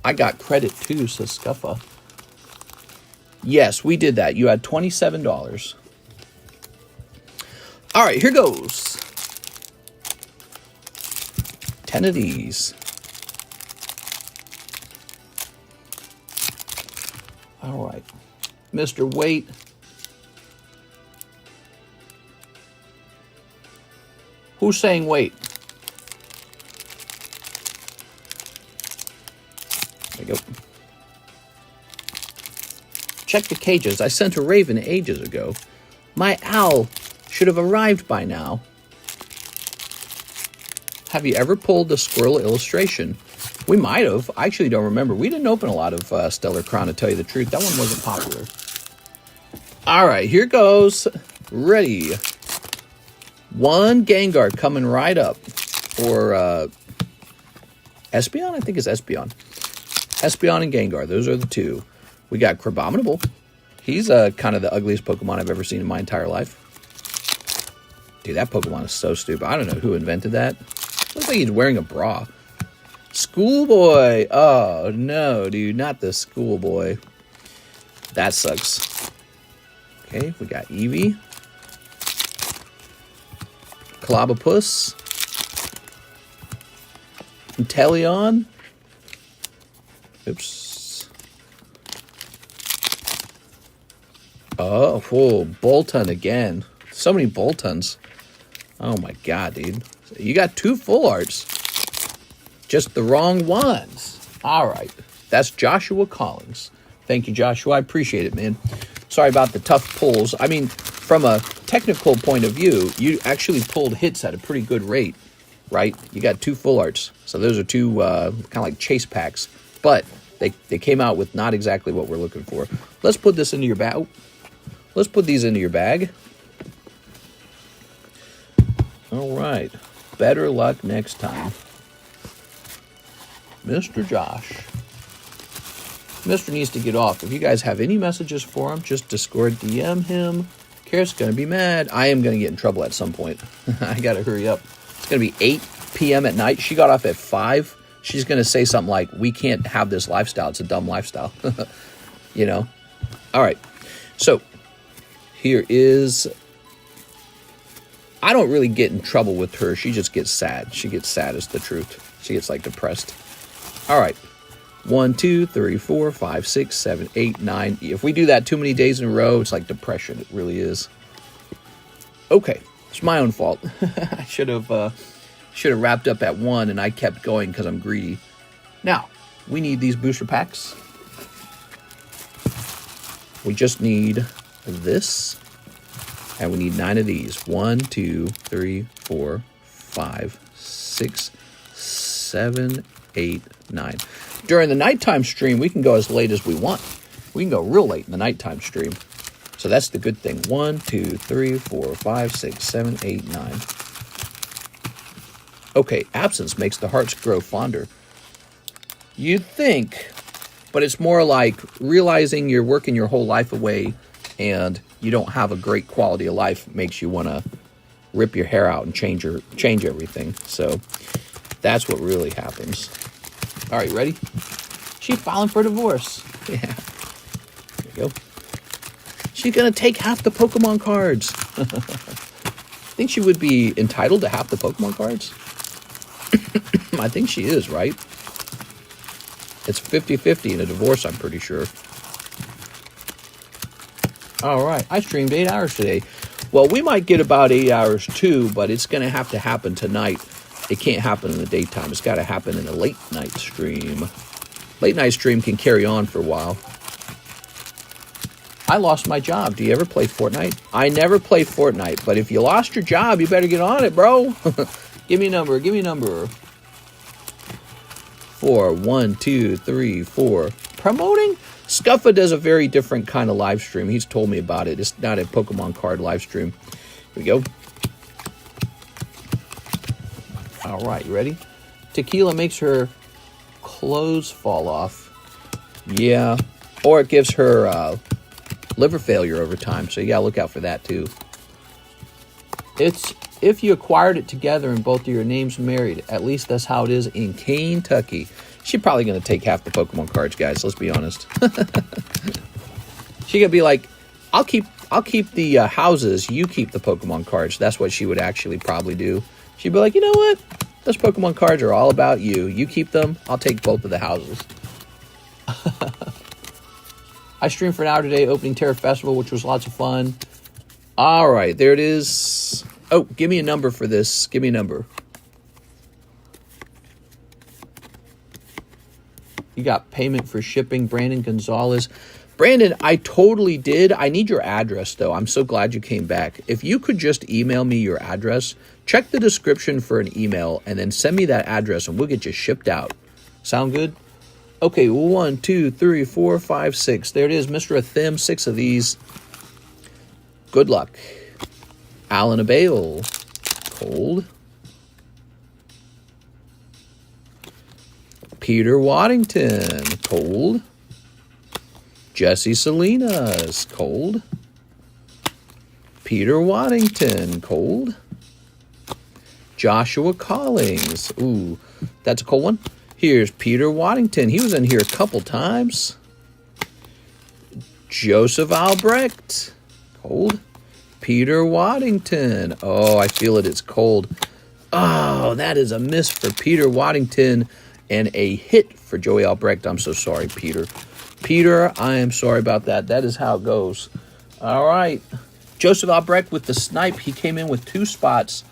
I got credit too, says Scuffa. Yes, we did that. You had $27. All right, here goes. 10 of these. All right. Mr. Wait. Who's saying wait? There you go. Check the cages. I sent a raven ages ago. My owl should have arrived by now. Have you ever pulled the squirrel illustration? We might have. I actually don't remember. We didn't open a lot of Stellar Crown, to tell you the truth. That one wasn't popular. All right, here goes. Ready. 1 Gengar coming right up. Or Espeon? I think it's Espeon. Espeon and Gengar. Those are the two. We got Crabominable. He's kind of the ugliest Pokemon I've ever seen in my entire life. Dude, that Pokemon is so stupid. I don't know who invented that. Looks like he's wearing a bra. Schoolboy. Oh, no, dude. Not the Schoolboy. That sucks. Okay, we got Eevee. Clobopus. Inteleon. Oops. Oh, whoa, Bolton again. So many Boltons. Oh my god, dude. You got 2 full arts. Just the wrong ones. Alright. That's Joshua Collins. Thank you, Joshua. I appreciate it, man. Sorry about the tough pulls. I mean, from a technical point of view, you actually pulled hits at a pretty good rate, right? You got 2 full arts. So those are 2 kind of like chase packs. But they came out with not exactly what we're looking for. Let's put this into your bag. Oh, let's put these into your bag. All right. Better luck next time. Mr. Josh. Mr. needs to get off. If you guys have any messages for him, just Discord DM him. Karen's going to be mad. I am going to get in trouble at some point. I got to hurry up. It's going to be 8 p.m. at night. She got off at 5. She's going to say something like, we can't have this lifestyle. It's a dumb lifestyle. you know. All right, so here is, I don't really get in trouble with her. She just gets sad. She gets sad is the truth. She gets like depressed. All right, 1, 2, 3, 4, 5, 6, 7, 8, 9. If we do that too many days in a row, it's like depression. It really is. Okay, it's my own fault. I should have wrapped up at 1, and I kept going because I'm greedy. Now, we need these booster packs. We just need this, and we need 9 of these. 1, 2, 3, 4, 5, 6, 7, 8, 9. During the nighttime stream, we can go as late as we want. We can go real late in the nighttime stream. So that's the good thing. 1, 2, 3, 4, 5, 6, 7, 8, 9. Okay, absence makes the hearts grow fonder. You'd think, but it's more like realizing you're working your whole life away and you don't have a great quality of life makes you want to rip your hair out and change everything. So that's what really happens. All right, ready? She's filing for divorce. Yeah. There you go. She's going to take half the Pokemon cards. Think she would be entitled to half the Pokemon cards? I think she is, right? It's 50-50 in a divorce, I'm pretty sure. All right, I streamed 8 hours today. Well, we might get about 8 hours too, but it's going to have to happen tonight. It can't happen in the daytime. It's got to happen in a late night stream. Late night stream can carry on for a while. I lost my job. Do you ever play Fortnite? I never play Fortnite, but if you lost your job, you better get on it, bro. Give me a number. Give me a number. 4, 1, 2, 3, 4. Promoting? Scuffa does a very different kind of live stream. He's told me about it. It's not a Pokemon card live stream. Here we go. All right, you ready? Tequila makes her clothes fall off. Yeah. Or it gives her liver failure over time. So you gotta look out for that too. It's if you acquired it together and both of your names married. At least that's how it is in Kentucky. She's probably gonna take half the Pokemon cards, guys. Let's be honest. She gonna be like, I'll keep the houses. You keep the Pokemon cards. That's what she would actually probably do. She'd be like, you know what? Those Pokemon cards are all about you. You keep them. I'll take both of the houses. I streamed for an hour today, opening Terra Festival, which was lots of fun. All right, there it is. Oh, give me a number for this. Give me a number. You got payment for shipping, Brandon Gonzalez. Brandon, I totally did. I need your address, though. I'm so glad you came back. If you could just email me your address, check the description for an email, and then send me that address, and we'll get you shipped out. Sound good? Okay, 1, 2, 3, 4, 5, 6. There it is, Mr. Athim, 6 of these. Good luck. Alan Abale. Cold. Peter Waddington. Cold. Jesse Salinas. Cold. Peter Waddington. Cold. Joshua Collings. Ooh, that's a cold one. Here's Peter Waddington. He was in here a couple times. Joseph Albrecht. Cold. Peter Waddington. Oh, I feel it. It's cold. Oh, that is a miss for Peter Waddington and a hit for Joey Albrecht. I'm so sorry, Peter. Peter, I am sorry about that. That is how it goes. All right. Joseph Albrecht with the snipe. He came in with 2 spots.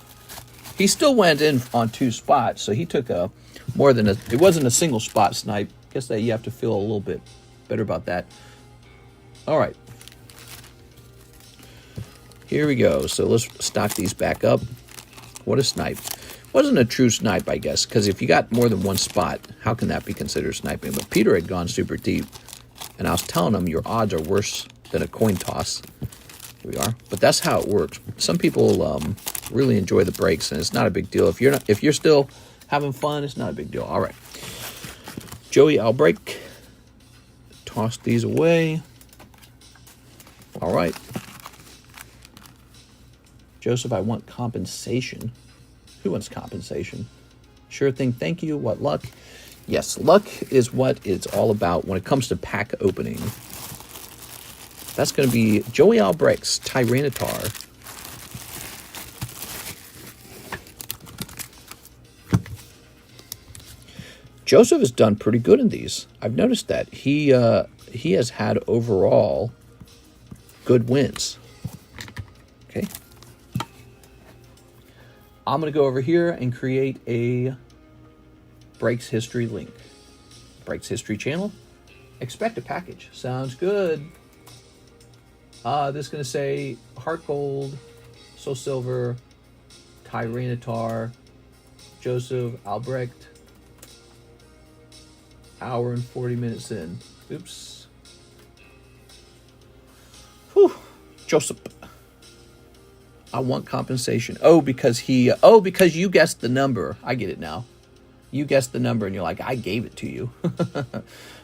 He still went in on 2 spots, so he took a more than a. It wasn't a single spot snipe. Guess that you have to feel a little bit better about that. All right. Here we go. So let's stock these back up. What a snipe. Wasn't a true snipe, I guess, because if you got more than 1 spot, how can that be considered sniping? But Peter had gone super deep, and I was telling him your odds are worse than a coin toss. Here we are. But that's how it works. Some people really enjoy the breaks, and it's not a big deal. If you're still having fun, it's not a big deal. All right. Joey Albrecht. Toss these away. All right. Joseph, I want compensation. Who wants compensation? Sure thing, thank you. What luck? Yes, luck is what it's all about when it comes to pack opening. That's going to be Joey Albrecht's Tyranitar. Joseph has done pretty good in these. I've noticed that. He has had overall good wins. Okay. I'm going to go over here and create a Breaks History link. Breaks History channel. Expect a package. Sounds good. This is going to say Heart Gold, Soul Silver, Tyranitar, Joseph Albrecht. Hour and 40 minutes in. Oops. Whew. Joseph. I want compensation. Because you guessed the number. I get it now. You guessed the number and you're like, I gave it to you.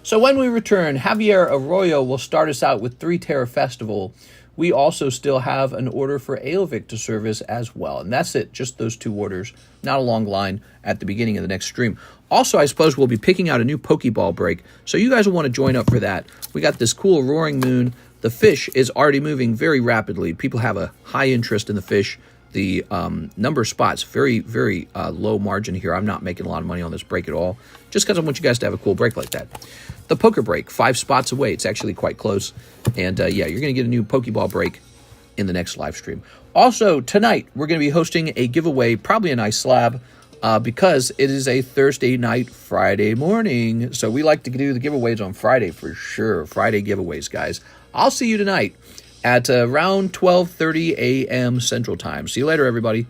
So when we return, Javier Arroyo will start us out with 3 Terra Festival. We also still have an order for Aelvic to service as well. And that's it. Just those 2 orders. Not a long line at the beginning of the next stream. Also, I suppose we'll be picking out a new Pokeball break. So you guys will want to join up for that. We got this cool Roaring Moon. The fish is already moving very rapidly. People have a high interest in the fish. The number of spots, very, very low margin here. I'm not making a lot of money on this break at all, just because I want you guys to have a cool break like that. The poker break, 5 spots away. It's actually quite close. And yeah, you're going to get a new Pokeball break in the next live stream. Also, tonight, we're going to be hosting a giveaway, probably a nice slab, because it is a Thursday night, Friday morning. So we like to do the giveaways on Friday for sure. Friday giveaways, guys. I'll see you tonight at around 12:30 a.m. Central Time. See you later, everybody.